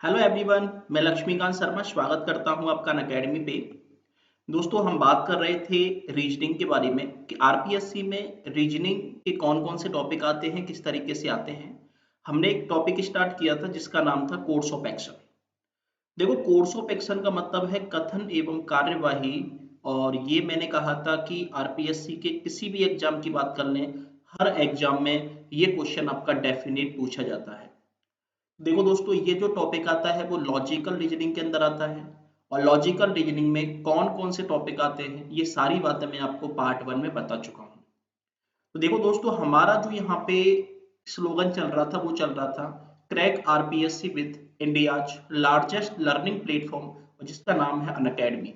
Hello everyone, मैं लक्ष्मीकांत शर्मा स्वागत करता हूं आपका अनअकैडमी पे। दोस्तों, हम बात कर रहे थे रीजनिंग के बारे में कि आरपीएससी में रीजनिंग के कौन कौन से टॉपिक आते हैं, किस तरीके से आते हैं। हमने एक टॉपिक स्टार्ट किया था जिसका नाम था कोर्स ऑफ एक्शन। देखो, कोर्स ऑफ एक्शन का मतलब है कथन एवं कार्यवाही। और ये मैंने कहा था कि आरपीएससी के किसी भी एग्जाम की बात कर लें, हर एग्जाम में ये क्वेश्चन आपका डेफिनेट पूछा जाता है। देखो दोस्तों, ये जो टॉपिक आता है वो लॉजिकल रीजनिंग के अंदर आता है। और लॉजिकल रीजनिंग में कौन कौन से टॉपिक आते हैं, ये सारी बातें मैं आपको पार्ट 1 में बता चुका हूँ। तो देखो दोस्तों, हमारा जो यहाँ पे स्लोगन चल रहा था वो चल रहा था crack RPSC with India's largest learning platform, जिसका नाम है अनअकैडमी।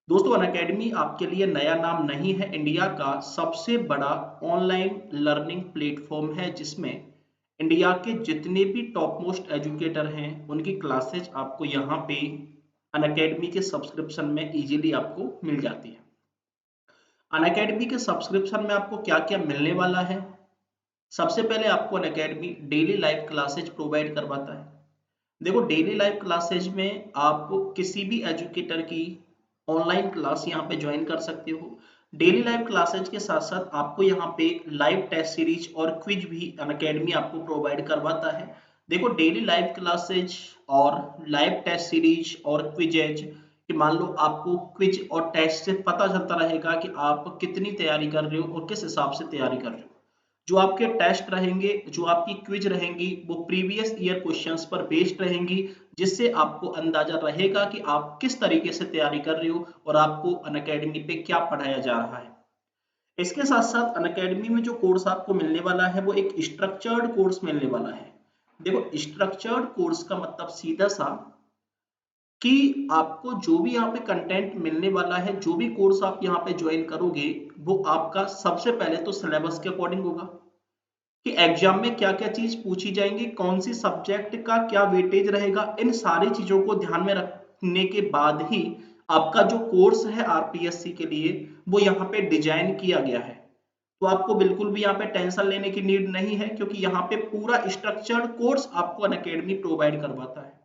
दोस्तों, अनअकैडमी आपके लिए नया नाम नहीं है, इंडिया का सबसे बड़ा ऑनलाइन लर्निंग प्लेटफॉर्म है जिसमें इंडिया के जितने भी टॉप मोस्ट एजुकेटर हैं उनकी क्लासेज आपको यहाँ पे अनअकैडमी के सब्सक्रिप्शन में इजीली आपको मिल जाती है। अनअकैडमी के सब्सक्रिप्शन में आपको क्या क्या मिलने वाला है? सबसे पहले आपको Unacademy daily live classes provide करवाता है। देखो, डेली लाइव क्लासेज में आप किसी भी एजुकेटर की ऑनलाइन क्लास यहाँ पे ज्वाइन कर सकते हो। डेली लाइव क्लासेज के साथ साथ आपको यहाँ पे लाइव टेस्ट सीरीज और क्विज भी अनअकैडमी आपको प्रोवाइड करवाता है। देखो, डेली लाइव क्लासेज और लाइव टेस्ट सीरीज और क्विजेज कि मान लो आपको क्विज और टेस्ट से पता चलता रहेगा कि आप कितनी तैयारी कर रहे हो और किस हिसाब से तैयारी कर रहे हो। जो आपके टेस्ट रहेंगे, जो आपकी क्विज रहेंगी, वो प्रीवियस ईयर क्वेश्चंस पर बेस्ड रहेंगी, जिससे आपको अंदाजा रहेगा कि आप किस तरीके से तैयारी कर रहे हो और आपको अनअकैडमी पे क्या पढ़ाया जा रहा है। इसके साथ साथ अनअकैडमी में जो कोर्स आपको मिलने वाला है वो एक स्ट्रक्चर्ड कोर्स मिलने वाला है। देखो, स्ट्रक्चर्ड कोर्स का मतलब सीधा सा कि आपको जो भी यहाँ पे कंटेंट मिलने वाला है, जो भी कोर्स आप यहाँ पे ज्वाइन करोगे, वो आपका सबसे पहले तो सिलेबस के अकॉर्डिंग होगा कि एग्जाम में क्या क्या चीज पूछी जाएंगी, कौन सी सब्जेक्ट का क्या वेटेज रहेगा। इन सारी चीजों को ध्यान में रखने के बाद ही आपका जो कोर्स है आरपीएससी के लिए वो यहाँ पे डिजाइन किया गया है। तो आपको बिल्कुल भी यहाँ पे टेंशन लेने की नीड नहीं है, क्योंकि यहाँ पे पूरा स्ट्रक्चर्ड कोर्स आपको अनअकैडमी प्रोवाइड करवाता है।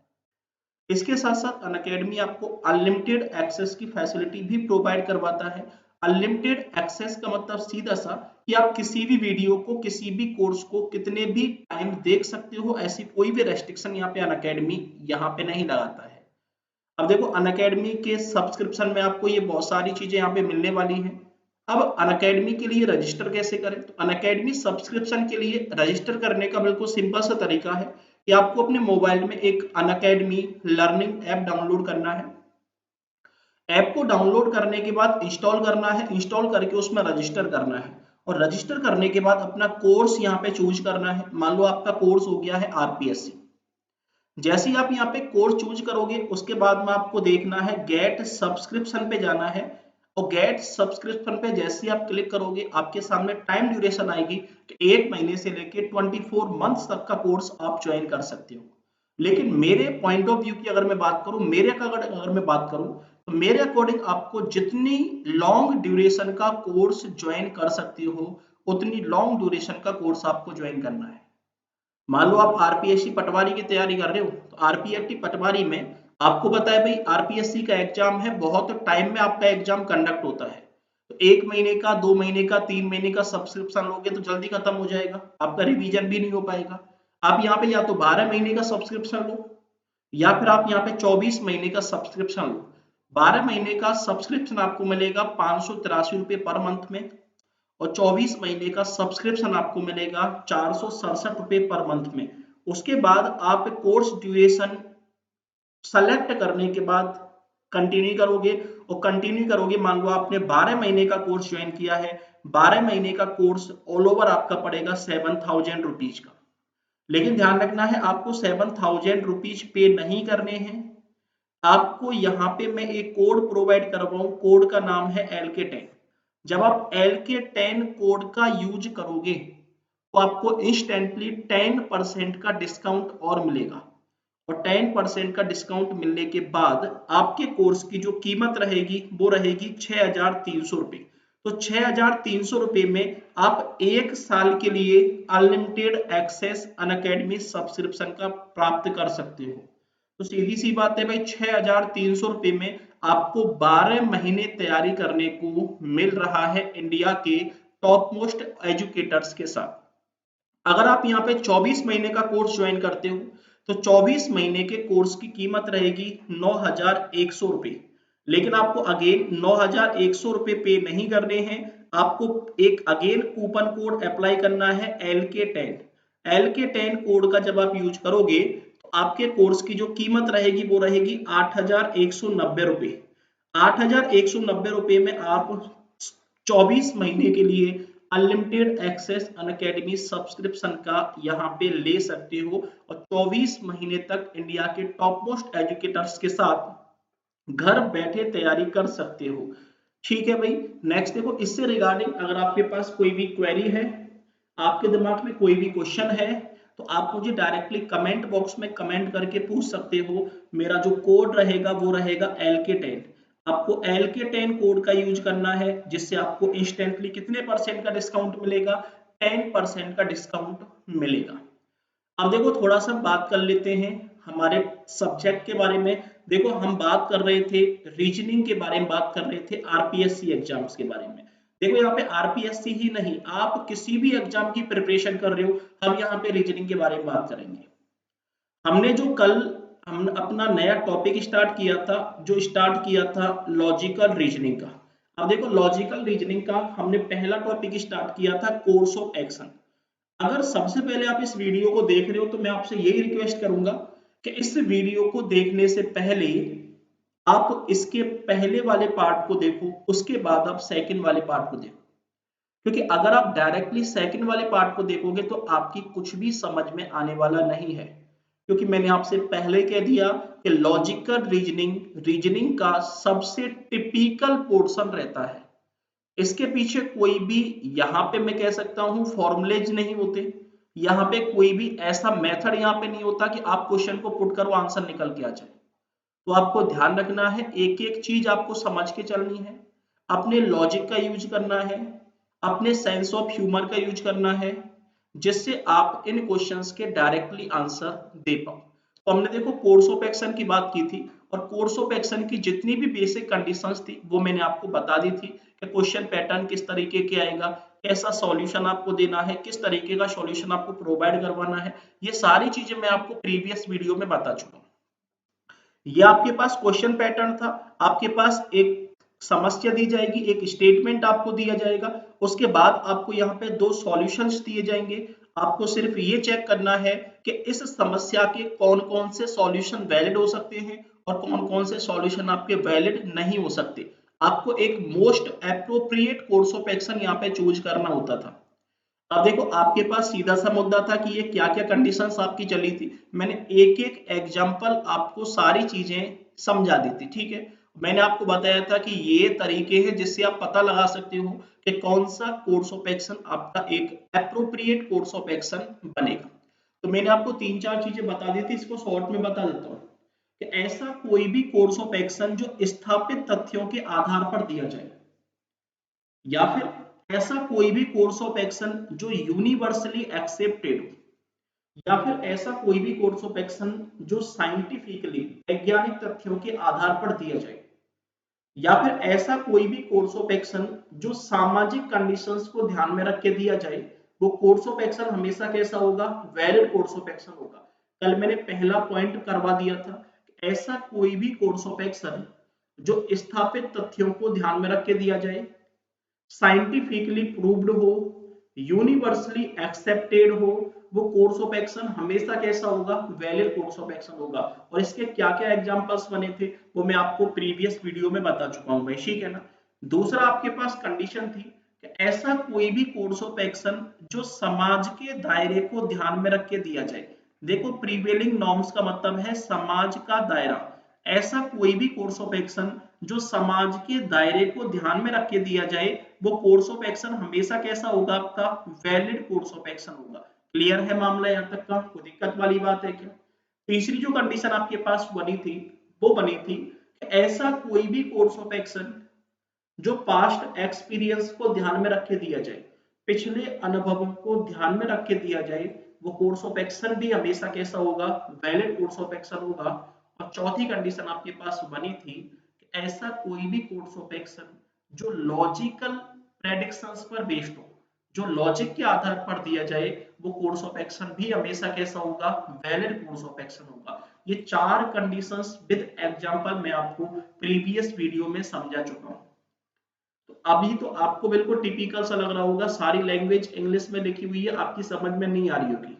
इसके साथ साथ अनअकैडमी आपको अनलिमिटेड एक्सेस की फैसिलिटी भी प्रोवाइड करवाता है। अनलिमिटेड एक्सेस का मतलब सीधा सा कि आप किसी भी वीडियो को, किसी भी कोर्स को कितने भी टाइम देख सकते हो। ऐसी कोई भी रेस्ट्रिक्शन यहाँ पे अनअकैडमी यहाँ पे नहीं लगाता है। अब देखो, अनअकैडमी के सब्सक्रिप्शन में आपको ये बहुत सारी चीजें यहाँ पे मिलने वाली हैं। अब अनअकैडमी के लिए रजिस्टर कैसे करें? तो अनअकैडमी सब्सक्रिप्शन के लिए रजिस्टर करने का बिल्कुल सिंपल सा तरीका है कि आपको अपने मोबाइल में एक अनअकैडमी लर्निंग ऐप डाउनलोड करना है। ऐप को डाउनलोड करने के बाद इंस्टॉल करना है, इंस्टॉल करके उसमें रजिस्टर करना है। और रजिस्टर करने के बाद अपना कोर्स यहाँ पे चूज करना है। मान लो आपका कोर्स हो गया है आरपीएससी। जैसे ही आप यहाँ पे कोर्स चूज करोगे, उसके बाद में आपको देखना है गेट सब्सक्रिप्शन पे जाना है। और गेट सब्सक्रिप्शन पे जैसे ही आप क्लिक करोगे, आपके सामने टाइम ड्यूरेशन आएगी कि 1 महीने से लेके 24 मंथ्स तक का कोर्स आप ज्वाइन कर सकते हो। लेकिन मेरे पॉइंट ऑफ व्यू की अगर मैं बात करूं, अगर मैं बात करूं, तो मेरे अकॉर्डिंग आपको जितनी लॉन्ग ड्यूरेशन का कोर्स ज्वाइन कर सकते हो, उतनी लॉन्ग ड्यूरेशन का कोर्स आपको ज्वाइन करना है। मान लो आप आरपीएससी पटवारी की तैयारी कर रहे हो, तो आरपीएससी पटवारी में आपको पता है भाई, आरपीएससी का एग्जाम है, बहुत टाइम में आपका एग्जाम कंडक्ट होता है। तो 1 महीने का, 2 महीने का, 3 महीने का सब्सक्रिप्शन लोगे तो जल्दी खत्म हो जाएगा, आपका रिवीजन भी नहीं हो पाएगा। आप यहाँ पे या तो 12 महीने का सब्सक्रिप्शन लो, या फिर आप यहाँ पे 24 महीने का सब्सक्रिप्शन लो। 12 महीने का सब्सक्रिप्शन आपको मिलेगा 583 रुपये पर मंथ में, और 24 महीने का सब्सक्रिप्शन आपको मिलेगा 467 रुपये पर मंथ में। उसके बाद आप कोर्स ड्यूरेशन सेलेक्ट करने के बाद कंटिन्यू करोगे, और कंटिन्यू करोगे, मान लो आपने 12 महीने का कोर्स ज्वाइन किया है, 12 महीने का कोर्स ऑल ओवर आपका पड़ेगा 7,000 रुपीज का। लेकिन ध्यान रखना है, आपको 7,000 रुपीज पे नहीं करने हैं। आपको यहाँ पे मैं एक कोड प्रोवाइड कर रहा हूँ, कोड का नाम है LK10। जब आप LK10 कोड का यूज करोगे तो आपको इंस्टेंटली 10% का डिस्काउंट और मिलेगा। और 10% का डिस्काउंट मिलने के बाद आपके कोर्स की जो कीमत रहेगी वो रहेगी 6,300 रुपये। तो 6,300 रुपये में आप 1 साल के लिए अनलिमिटेड एक्सेस अनअकैडमी सब्सक्रिप्शन का प्राप्त कर सकते हो। तो सीधी सी बात है भाई, 6,300 रुपये में आपको 12 महीने तैयारी करने को मिल रहा है इंडिया के टॉप मोस्ट एजुकेटर्स के साथ। अगर आप यहाँ पे 24 महीने का कोर्स ज्वाइन करते हो तो 24 महीने के कोर्स की कीमत रहेगी 9,100 रुपये। लेकिन आपको अगेन 9,100 रुपये पे नहीं करने हैं, आपको एक अगेन कूपन कोड अप्लाई करना है LK10। LK10 कोड का जब आप यूज करोगे तो आपके कोर्स की जो कीमत रहेगी वो रहेगी 8,190 रुपये। 8,190 रुपये में आप 24 महीने के लिए अनलिमिटेड एक्सेस अनअकैडमी सब्सक्रिप्शन का यहाँ पे ले सकते हो और 24 महीने तक इंडिया के टॉप मोस्ट एजुकेटर्स के साथ घर बैठे तैयारी कर सकते हो। ठीक है भाई। नेक्स्ट देखो, इससे रिगार्डिंग अगर आपके पास कोई भी क्वेरी है, आपके दिमाग में कोई भी क्वेश्चन है, तो आप मुझे डायरेक्टली कमेंट बॉक्स में कमेंट करके पूछ सकते हो। मेरा जो कोड रहेगा वो रहेगा LK10। आपको LK10 कोड का यूज करना है, जिससे आपको इंस्टेंटली कितने परसेंट का डिस्काउंट मिलेगा? 10% का डिस्काउंट मिलेगा। अब देखो थोड़ा सा बात कर लेते हैं हमारे सब्जेक्ट के बारे में। देखो हम बात कर रहे थे रीजनिंग के बारे में, बात कर रहे थे RPSC एग्जाम्स के बारे में। देखो यहाँ पे RPSC ही नहीं, आप किसी भी एग्जाम की प्रिपरेशन कर रहे हो, हम यहाँ पे रीजनिंग के बारे में बात करेंगे। हमने जो कल हम अपना नया टॉपिक स्टार्ट किया था, जो स्टार्ट किया था लॉजिकल रीजनिंग का। अब देखो लॉजिकल रीजनिंग का हमने पहला टॉपिक स्टार्ट किया था कोर्स ऑफ एक्शन। अगर सबसे पहले आप इस वीडियो को देख रहे हो तो मैं आपसे यही रिक्वेस्ट करूंगा कि इस वीडियो को देखने से पहले आप इसके पहले वाले पार्ट को देखो, उसके बाद आप सेकंड वाले पार्ट को देखो। क्योंकि अगर आप डायरेक्टली सेकंड वाले पार्ट को देखोगे तो आपकी कुछ भी समझ में आने वाला नहीं है। क्योंकि मैंने आपसे पहले कह दिया कि लॉजिकल रीजनिंग का सबसे टिपिकल पोर्शन रहता है। इसके पीछे कोई भी, यहाँ पे मैं कह सकता हूं, फॉर्मुलेज नहीं होते। यहाँ पे कोई भी ऐसा मेथड यहाँ पे नहीं होता कि आप क्वेश्चन को पुट करो आंसर निकल के आ जाए। तो आपको ध्यान रखना है, एक एक चीज आपको समझ के चलनी है, अपने लॉजिक का यूज करना है, अपने सेंस ऑफ ह्यूमर का यूज करना है, जिससे आप इन क्वेश्चंस के डायरेक्टली आंसर दे पाओ। तो हमने देखो कोर्स ऑफ एक्शन की बात की थी, और कोर्स ऑफ एक्शन की जितनी भी बेसिक कंडीशंस थी वो मैंने आपको बता दी थी कि क्वेश्चन पैटर्न किस तरीके के आएगा, कैसा सॉल्यूशन आपको देना है, किस तरीके का सॉल्यूशन आपको प्रोवाइड करवाना है। ये सारी चीजें मैं आपको प्रीवियस वीडियो में बता चुका हूँ। ये आपके पास क्वेश्चन पैटर्न था, आपके पास एक समस्या दी जाएगी, एक स्टेटमेंट आपको दिया जाएगा, उसके बाद आपको यहाँ पे दो सॉल्यूशंस दिए जाएंगे। आपको सिर्फ ये चेक करना है कि इस समस्या के कौन कौन से सॉल्यूशन वैलिड हो सकते हैं और कौन कौन से सॉल्यूशन आपके वैलिड नहीं हो सकते। आपको एक most appropriate course of action यहाँ पे चूज करना होता था। अब देखो आपके पास सीधा सा मुद्दा था कि ये क्या क्या कंडीशंस आपकी चली थी। मैंने एक एक एग्जांपल आपको सारी चीजें समझा दी थी। ठीक है, मैंने आपको बताया था कि ये तरीके हैं जिससे आप पता लगा सकते हो कि कौन सा कोर्स ऑफ एक्शन आपका एक एप्रोप्रिएट कोर्स ऑफ एक्शन बनेगा। तो मैंने आपको तीन चार चीजें बता दी थी, इसको शॉर्ट में बता देता हूँ कि ऐसा कोई भी कोर्स ऑफ एक्शन जो स्थापित तथ्यों के आधार पर दिया जाए, या फिर ऐसा कोई भी कोर्स ऑफ एक्शन जो यूनिवर्सली एक्सेप्टेड हो, या फिर ऐसा कोई भी कोर्स ऑफ एक्शन जो साइंटिफिकली वैज्ञानिक तथ्यों के आधार पर दिया जाए, या फिर ऐसा कोई भी कोर्स ऑफ एक्शन जो सामाजिक कंडीशंस को ध्यान में रख के दिया जाए, वो कोर्स ऑफ एक्शन हमेशा कैसा होगा? वैलिड कोर्स ऑफ एक्शन होगा। कल मैंने पहला पॉइंट करवा दिया था, ऐसा कोई भी कोर्स ऑफ एक्शन जो स्थापित तथ्यों को ध्यान में रख के दिया जाए, साइंटिफिकली प्रूव्ड हो, यूनिवर्सली एक्सेप्टेड हो, वो कोर्स ऑफ एक्शन हमेशा कैसा होगा? वैलिड कोर्स ऑफ एक्शन होगा। और इसके क्या क्या एग्जांपल्स बने थे वो मैं आपको प्रीवियस वीडियो में बता चुका हूं भाई, ठीक है ना। दूसरा आपके पास कंडीशन थी कि ऐसा कोई भी कोर्स ऑफ एक्शन जो समाज के दायरे को ध्यान में रख के दिया जाए। देखो प्रीवेलिंग नॉर्म्स का मतलब है समाज का दायरा। ऐसा कोई भी कोर्स ऑफ एक्शन जो समाज के दायरे को ध्यान में रख के दिया जाए, वो कोर्स ऑफ एक्शन हमेशा कैसा होगा? आपका वैलिड कोर्स ऑफ एक्शन होगा। क्लियर है मामला यहाँ तक का? कोई दिक्कत वाली बात है क्या? तीसरी जो कंडीशन आपके पास बनी थी वो बनी थी कि ऐसा कोई भी कोर्स ऑफ एक्शन जो पास्ट एक्सपीरियंस को ध्यान में रख के दिया जाए, पिछले अनुभव को ध्यान में रख के दिया जाए, वो कोर्स ऑफ एक्शन भी हमेशा कैसा होगा? वैलिड कोर्स ऑफ एक्शन होगा। और चौथी कंडीशन आपके पास बनी थी कि ऐसा कोई भी कोर्स ऑफ एक्शन जो लॉजिकल प्रेडिक्शंस पर बेस्ड हो, जो लॉजिक के आधार पर दिया जाए, वो कोर्स ऑफ एक्शन भी हमेशा कैसा होगा, वैलिड कोर्स ऑफ एक्शन होगा। ये चार कंडीशंस विद एग्जांपल मैं आपको प्रीवियस वीडियो में समझा चुका हूं। तो अभी तो आपको बिल्कुल टिपिकल सा लग रहा होगा, सारी लैंग्वेज इंग्लिश में लिखी हुई है, आपकी समझ में नहीं आ रही होगी।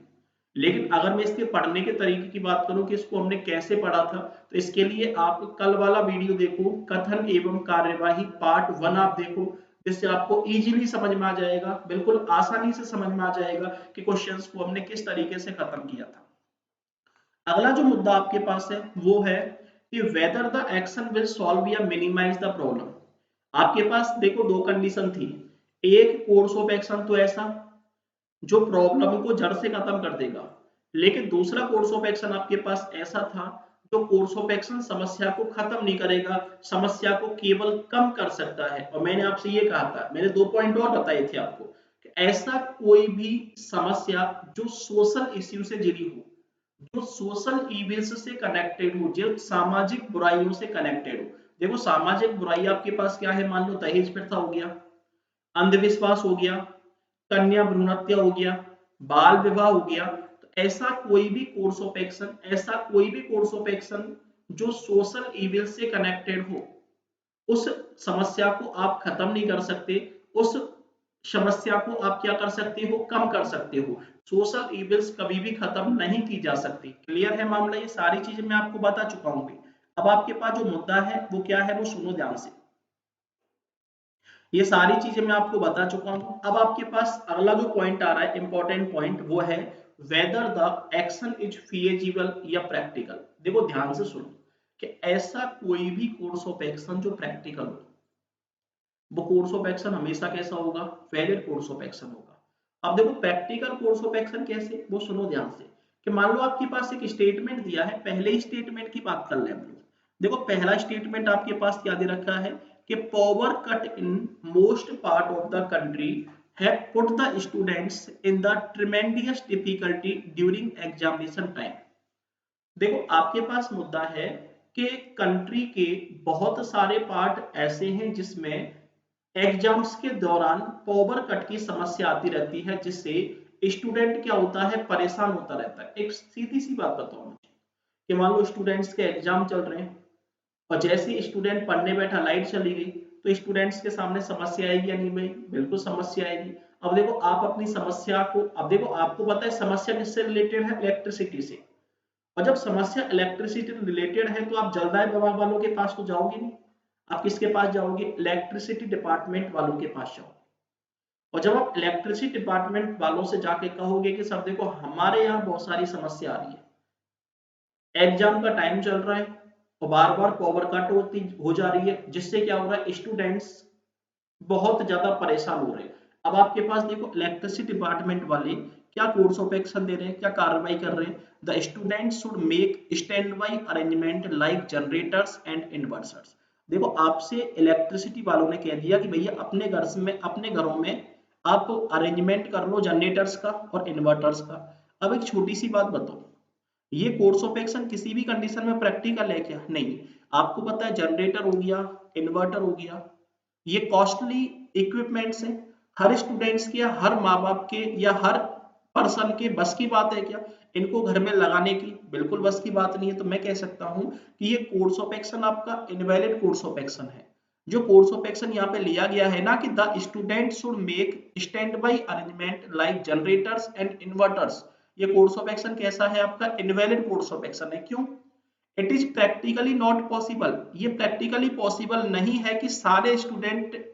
लेकिन अगर मैं इसके पढ़ने के तरीके की बात करूं कि इसको हमने कैसे पढ़ा था, तो इसके लिए आप कल वाला वीडियो देखो, कथन एवं कार्यवाही पार्ट 1 आप देखो, जिससे आपको इजीली समझ में आ जाएगा, बिल्कुल आसानी से समझ में आ जाएगा कि क्वेश्चंस को हमने किस तरीके से खत्म किया था। अगला जो मुद्दा आपके पास है वो है कि weather the action will solve या मिनिमाइज द प्रॉब्लम। आपके पास देखो दो कंडीशन थी, एक कोर्स ऑफ एक्शन तो ऐसा जो प्रॉब्लम को जड़ से खत्म कर देगा, लेकिन दूसरा कोर्स ऑफ एक्शन आपके पास ऐसा था जो कोर्स ऑफ एक्शन समस्या को खत्म नहीं करेगा, समस्या को केवल कम कर सकता है। और मैंने आपसे ये कहा था, मैंने 2 पॉइंट और बताए थे आपको कि ऐसा कोई भी समस्या जो सोशल इश्यू से जुड़ी हो, जो सोशल इविल्स से कनेक्टेड हो, जो सामाजिक बुराइयों से कनेक्टेड हो। देखो सामाजिक बुराई आपके पास क्या है, मान लो दहेज प्रथा हो गया, अंधविश्वास हो गया, कन्या भ्रूण हत्या हो गया, बाल विवाह हो गया। तो ऐसा कोई भी कोर्स ऑफ एक्शन, ऐसा कोई भी कोर्स ऑफ एक्शन जो सोशल इविल से कनेक्टेड हो, उस समस्या को आप खत्म नहीं कर सकते, उस समस्या को आप क्या कर सकते हो, कम कर सकते हो। सोशल इविल्स कभी भी खत्म नहीं की जा सकती। क्लियर है मामला, ये सारी चीजें मैं आपको बता चुका हूं। अब आपके पास जो मुद्दा है वो क्या है, वो सुनो ध्यान से। ये सारी चीजें मैं आपको बता चुका हूं। अब आपके पास अगला जो पॉइंट आ रहा है, इंपॉर्टेंट पॉइंट, वो है whether the action is feasible या प्रैक्टिकल। देखो ध्यान से सुनो कि ऐसा कोई भी कोर्स ऑफ एक्शन जो प्रैक्टिकल हो, वो कोर्स ऑफ एक्शन हमेशा कैसा होगा, वैलिड कोर्स ऑफ एक्शन होगा। अब देखो प्रैक्टिकल कोर्स ऑफ एक्शन कैसे, वो सुनो ध्यान से। कि मान लो आपके पास एक स्टेटमेंट दिया है, पहले ही स्टेटमेंट की बात कर ले हम लोग। देखो पहला स्टेटमेंट आपके पास क्या दे रखा है कि power cut in most part of the country have put the students in the tremendous difficulty during examination time। देखो आपके पास मुद्दा है कि कंट्री के बहुत सारे पार्ट ऐसे हैं जिसमें एग्जाम्स के दौरान पावर कट की समस्या आती रहती है, जिससे स्टूडेंट क्या होता है, परेशान होता रहता है। एक सीधी सी बात बताओ मुझे कि मान लो स्टूडेंट्स के एग्जाम चल रहे हैं और जैसे स्टूडेंट पढ़ने बैठा लाइट चली गई, तो स्टूडेंट्स के सामने समस्या आएगी या नहीं भाई, बिल्कुल समस्या आएगी। अब देखो आप अपनी समस्या को, अब देखो आपको पता है समस्या किससे रिलेटेड है, इलेक्ट्रिसिटी से। और जब समस्या इलेक्ट्रिसिटी रिलेटेड है तो आप जलदाय विभाग वालों के पास तो जाओगे नहीं, आप किसके पास जाओगे, इलेक्ट्रिसिटी डिपार्टमेंट वालों के पास जाओ। और जब आप इलेक्ट्रिसिटी डिपार्टमेंट वालों से जाके कहोगे कि सर देखो हमारे यहाँ बहुत सारी समस्या आ रही है, एग्जाम का टाइम चल रहा है और बार बार पावर कट होती हो जा रही है, जिससे क्या हो रहा है, स्टूडेंट्स बहुत ज्यादा परेशान हो रहे हैं। अब आपके पास देखो इलेक्ट्रिसिटी डिपार्टमेंट वाले क्या कोर्स ऑफ एक्शन दे रहे हैं, क्या कार्रवाई कर रहे हैं, the student should make stand by arrangement like generators and inverters. देखो आपसे इलेक्ट्रिसिटी वालों ने कह दिया कि भैया अपने घर में, अपने घरों में आप अरेंजमेंट कर लो जनरेटर्स का और इन्वर्टर्स का। अब एक छोटी सी बात बताओ, ये कोर्स ऑफ एक्शन किसी भी कंडीशन में प्रैक्टिकल है क्या, नहीं। आपको पता है जनरेटर हो गया, इन्वर्टर हो गया, ये कॉस्टली इक्विपमेंट्स हैं, हर स्टूडेंट्स के या हर माँ बाप के या हर पर्सन के बस की बात है क्या इनको घर में लगाने की, बिल्कुल बस की बात नहीं है। तो मैं कह सकता हूं कि ये कोर्स ऑफ एक्शन आपका इनवैलिड कोर्स ऑफ एक्शन है। जो कोर्स ऑफ एक्शन यहाँ पे लिया गया है ना कि the student should make stand by arrangement like generators and inverters, ये कोर्स ऑफ एक्शन कैसा है आपका, इनवैलिड कोर्स ऑफ एक्शन है। क्यों, it is practically not possible, ये प्रैक्टिकली पॉसिबल नहीं है कि सारे स्टूडेंट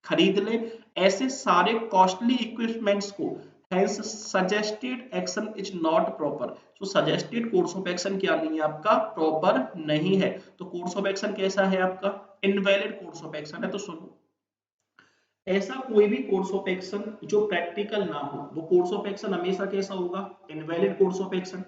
खरीद ले ऐसे सारे कॉस्टली इक्विपमेंट्स को। Hence suggested action is not proper। So suggested course of action क्या नहीं है आपका, प्रॉपर नहीं है। तो कोर्स ऑफ एक्शन कैसा है आपका, इनवैलिड कोर्स ऑफ एक्शन है। तो सुनो, ऐसा कोई भी कोर्स ऑफ एक्शन जो प्रैक्टिकल ना हो, वो कोर्स ऑफ एक्शन हमेशा कैसा होगा, इनवैलिड कोर्स ऑफ एक्शन।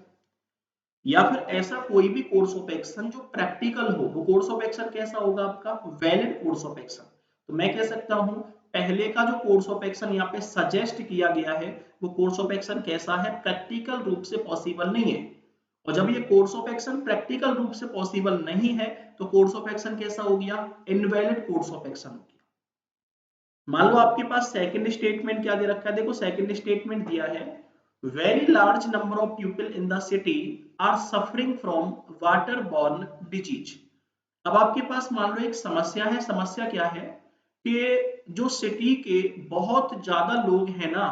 या फिर ऐसा कोई भी कोर्स ऑफ एक्शन जो प्रैक्टिकल हो, वो कोर्स ऑफ एक्शन कैसा होगा आपका, वैलिड कोर्स ऑफ एक्शन। तो मैं कह सकता हूं पहले का जो कोर्स ऑफ एक्शन यहाँ पे सजेस्ट किया गया है, वो कोर्स ऑफ एक्शन कैसा है, प्रैक्टिकल रूप से पॉसिबल नहीं है। और जब ये कोर्स ऑफ एक्शन प्रैक्टिकल रूप से पॉसिबल नहीं है तो कोर्स ऑफ एक्शन कैसा हो गया, इनवैलिड कोर्स ऑफ एक्शन हो गया। मान लो आपके पास सेकंड स्टेटमेंट क्या दे रखा है, देखो सेकंड स्टेटमेंट दिया है very large number of people in the city are suffering from water borne disease. अब आपके पास मान लो एक समस्या है, समस्या क्या है कि जो सिटी के बहुत ज्यादा लोग हैं ना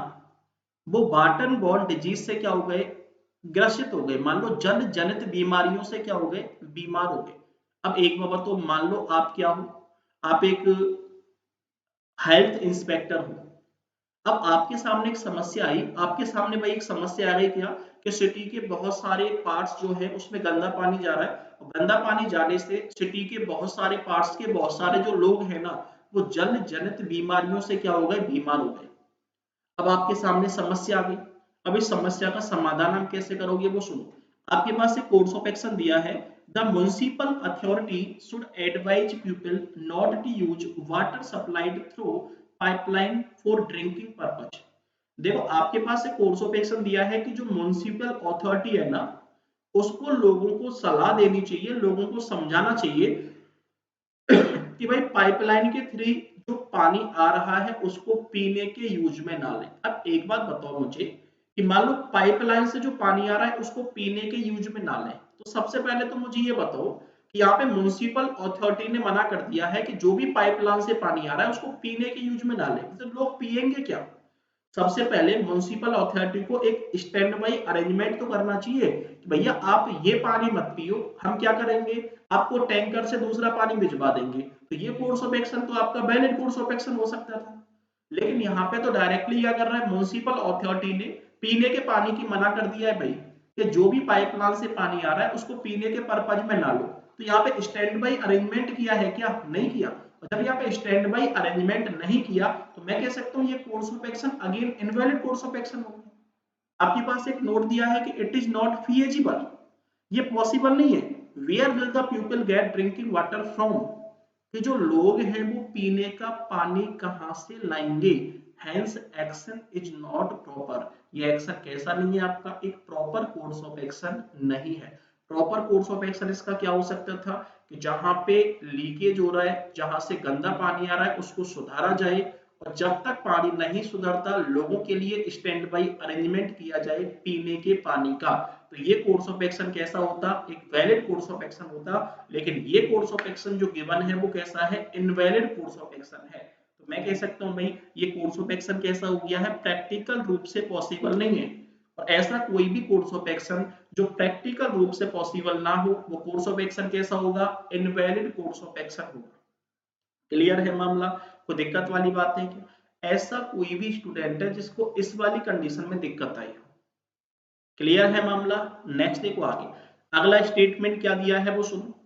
वो वाटर बॉर्न डिजीज से क्या हो गए, ग्रसित हो गए, मान लो जल जनित बीमारियों से क्या हो गए, बीमार हो गए। अब एक बाबा तो मान लो आप क्या हो, आप एक हेल्थ इंस्पेक्टर हो। अब आपके सामने एक समस्या आई, आपके सामने भाई एक समस्या आ गई क्या कि सिटी के बहुत सारे पार्ट्स जो है उसमें गंदा पानी जा रहा है और गंदा पानी जाने से सिटी के बहुत सारे पार्ट्स के बहुत सारे जो लोग हैं ना वो जल जनित बीमारियों से क्या हो गए, बीमार हो गए। अब आपके सामने समस्या आ गई, अब इस समस्या का समाधान हम कैसे करोगे वो सुनो। आपके पास एक कोर्स ऑफ एक्शन दिया है, the municipal authority should advise people not to use water supplied through pipeline for drinking purpose. देखो आपके पास एक कोर्स ऑफ एक्शन दिया है कि जो म्युनिसिपल अथॉरिटी है ना उसको लोगों को सलाह देनी चाहिए, लोगों को समझाना चाहिए कि भाई पाइपलाइन के थ्रू जो पानी आ रहा है उसको पीने के यूज में ना लें। अब एक बात बताओ मुझे कि मान लो पाइपलाइन से जो पानी आ रहा है उसको पीने के यूज में ना लें, तो सबसे पहले तो मुझे ये बताओ कि यहाँ पे म्युनिसिपल अथॉरिटी ने मना कर दिया है कि जो भी पाइपलाइन से पानी आ रहा है उसको पीने के यूज में ना लें, तो लोग पिएंगे क्या। सबसे पहले म्युनिसिपल अथॉरिटी को एक स्टैंड बाई अरेंजमेंट तो करना चाहिए कि भैया आप ये पानी मत पियो, हम क्या करेंगे आपको टैंकर से दूसरा पानी भिजवा देंगे। तो ये कोर्स ऑफ एक्शन तो आपका वैलिड कोर्स ऑफ एक्शन हो सकता था। लेकिन यहाँ पे तो डायरेक्टली क्या कर रहा है, म्युनिसिपल अथॉरिटी ने पीने के पानी की मना कर दिया है भाई कि जो भी पाइपलाइन से पानी आ रहा है उसको पीने के पर्पज में ना लो। तो यहाँ पे स्टैंड बाई अरेंजमेंट किया है क्या, नहीं किया। और जब यहाँ पे स्टैंड बाई अरेंजमेंट नहीं किया तो मैं कह सकता हूँ ये course of action again invalid course of action हो गया। आपके पास एक नोट दिया है कि इट इज नॉट फीजिबल, ये पॉसिबल नहीं है। Where will the people get drinking water from, कि जो लोग हैं वो पीने का पानी कहां से लाएंगे। Hence action is not proper, ये एक्शन कैसा नहीं है आपका, एक प्रॉपर कोर्स ऑफ एक्शन नहीं है। प्रॉपर कोर्स ऑफ एक्शन इसका क्या हो सकता था कि जहां पे लीकेज हो रहा है, जहां से गंदा पानी आ रहा है उसको सुधारा जाए और जब तक पानी नहीं सुधरता लोगों के लिए स्टैंड बाई अरेंजमेंट किया जाए पीने के पानी का। तो ये कोर्स ऑफ एक्शन कैसा होता, एक वैलिड कोर्स ऑफ एक्शन होता। लेकिन ये कोर्स ऑफ एक्शन जो गिवन है वो कैसा है, इनवैलिड कोर्स ऑफ एक्शन है। तो मैं कह सकता हूं भाई ये कोर्स ऑफ एक्शन कैसा हो गया है, प्रैक्टिकल रूप से पॉसिबल नहीं है। और ऐसा कोई भी कोर्स ऑफ एक्शन जो प्रैक्टिकल रूप से पॉसिबल ना हो वो कोर्स ऑफ एक्शन कैसा होगा, इनवैलिड कोर्स ऑफ एक्शन होगा। क्लियर है मामला, कोई दिक्कत वाली बात है क्या। ऐसा कोई भी स्टूडेंट है जिसको इस वाली कंडीशन में दिक्कत आई हो। क्लियर है मामला। नेक्स्ट देखो आगे, अगला स्टेटमेंट क्या दिया है वो सुनो।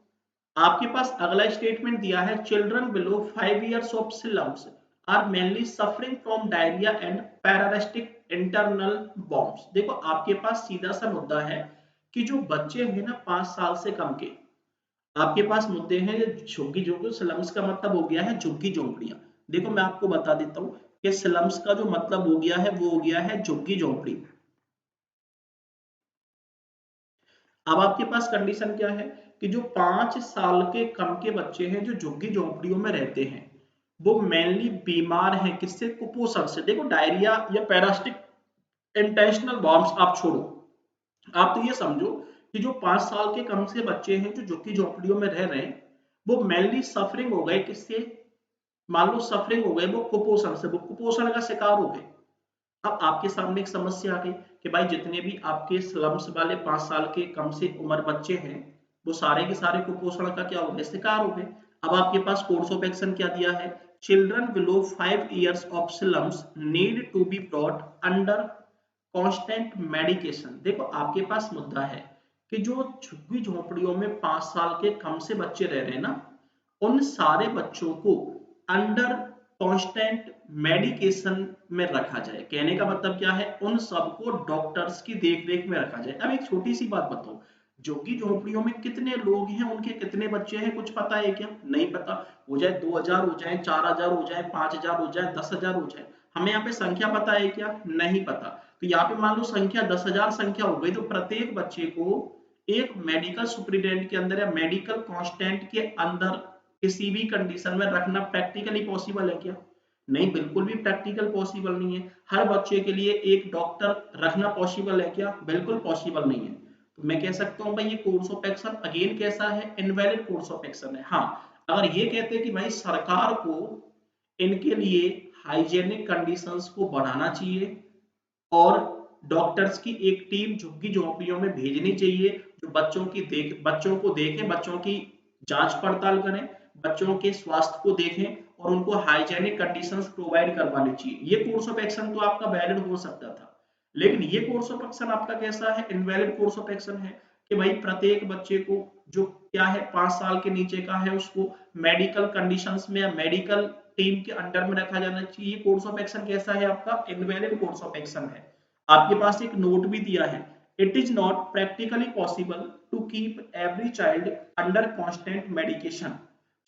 आपके पास अगला स्टेटमेंट दिया है children below 5 years of slums are mainly suffering from diarrhoea and paralytic internal bombs. देखो आपके पास सीधा सा मुद्दा है कि जो बच्चे हैं ना 5 साल से कम के, आपके पास मुद्दे हैं झुग्गी झोंपड़ी। स्लम्स का मतलब हो गया है झुग्गी झोंपड़ियां। देखो मैं आपको बता देता हूं कि स्लम्स का जो मतलब हो गया है वो हो गया है झुग्गी झोंपड़ी। अब आपके पास कंडीशन क्या है कि जो 5 साल के कम के बच्चे हैं जो झुग्गी झोंपड़ियों में रहते हैं वो मेनली बीमार हैं किससे, कुपोषण से। देखो डायरिया या पैरासिटिक इंटेंशनल बॉम्ब्स आप छोड़ो, आप तो ये समझो कि जो 5 साल के कम से बच्चे हैं जो झुग्गी झोंपड़ियों में रह रहे हैं वो मेनली सफरिंग हो गए किससे, मान लो सफरिंग हो गए वो कुपोषण से, वो कुपोषण का शिकार हो गए। अब आपके सामने एक समस्या आ गई कि भाई जितने भी आपके स्लम्स वाले 5 साल के कम से उम्र बच्चे हैं वो सारे के सारे कुपोषण का क्या हो गए, शिकार हो गए। अब आपके पास कोर्स ऑफ एक्शन क्या दिया है, children below 5 years of slums need to be brought under constant medication. देखो आपके पास मुद्दा है कि जो झुग्गी झोंपड़ियों में 5 साल के कम से बच्चे रह रहे हैं ना उन सारे बच्चों को अंडर कांस्टेंट मेडिकेशन में रखा जाए। कहने का मतलब क्या है, उन सबको डॉक्टर्स की देखरेख में रखा जाए। अब एक छोटी सी बात बताओ, झुग्गी झोंपड़ियों में कितने लोग हैं, उनके कितने बच्चे हैं, कुछ पता है क्या, नहीं पता। हो जाए 2000 हो जाए, 4000 हो जाए, 5000 हो जाए, 10,000 हो जाए, हमें यहाँ पे संख्या पता है क्या, नहीं पता। तो यहाँ पे मान लो संख्या 10,000 संख्या हो गई तो प्रत्येक बच्चे को एक मेडिकल सुपरिटेंडेंट के अंदर या मेडिकल कांस्टेंट के अंदर किसी भी कंडीशन में रखना प्रैक्टिकली पॉसिबल है क्या? नहीं, बिल्कुल भी प्रैक्टिकल पॉसिबल नहीं है। हर बच्चे के लिए एक डॉक्टर रखना पॉसिबल है क्या? बिल्कुल पॉसिबल नहीं है। तो मैं कह सकता हूँ भाई ये कोर्स ऑफ एक्शन अगेन कैसा है? इनवैलिड कोर्स ऑफ एक्शन है। हाँ, अगर ये कहते हैं कि भाई सरकार को इनके लिए हाइजेनिक कंडीशंस को बढ़ाना चाहिए और डॉक्टर्स की एक टीम झुग्गी झोंपड़ियों में भेजनी चाहिए जो बच्चों को देखें, बच्चों की जांच पड़ताल करें, बच्चों के स्वास्थ्य को देखें और उनको हाइजेनिक कंडीशंस प्रोवाइड करवानी चाहिए। ये कोर्स ऑफ एक्शन तो आपका वैलिड हो सकता था, लेकिन ये कोर्स ऑफ एक्शन आपका कैसा है? इनवैलिड कोर्स ऑफ एक्शन है कि भाई प्रत्येक बच्चे को जो क्या है 5 साल के नीचे का है उसको मेडिकल कंडीशंस में या मेडिकल टीम के अंडर में रखा जाना चाहिए। कोर्स ऑफ एक्शन कैसा है आपका? इनवैलिड कोर्स ऑफ एक्शन है। आपके पास एक नोट भी दिया है, it is not practically possible to keep every child under constant medication,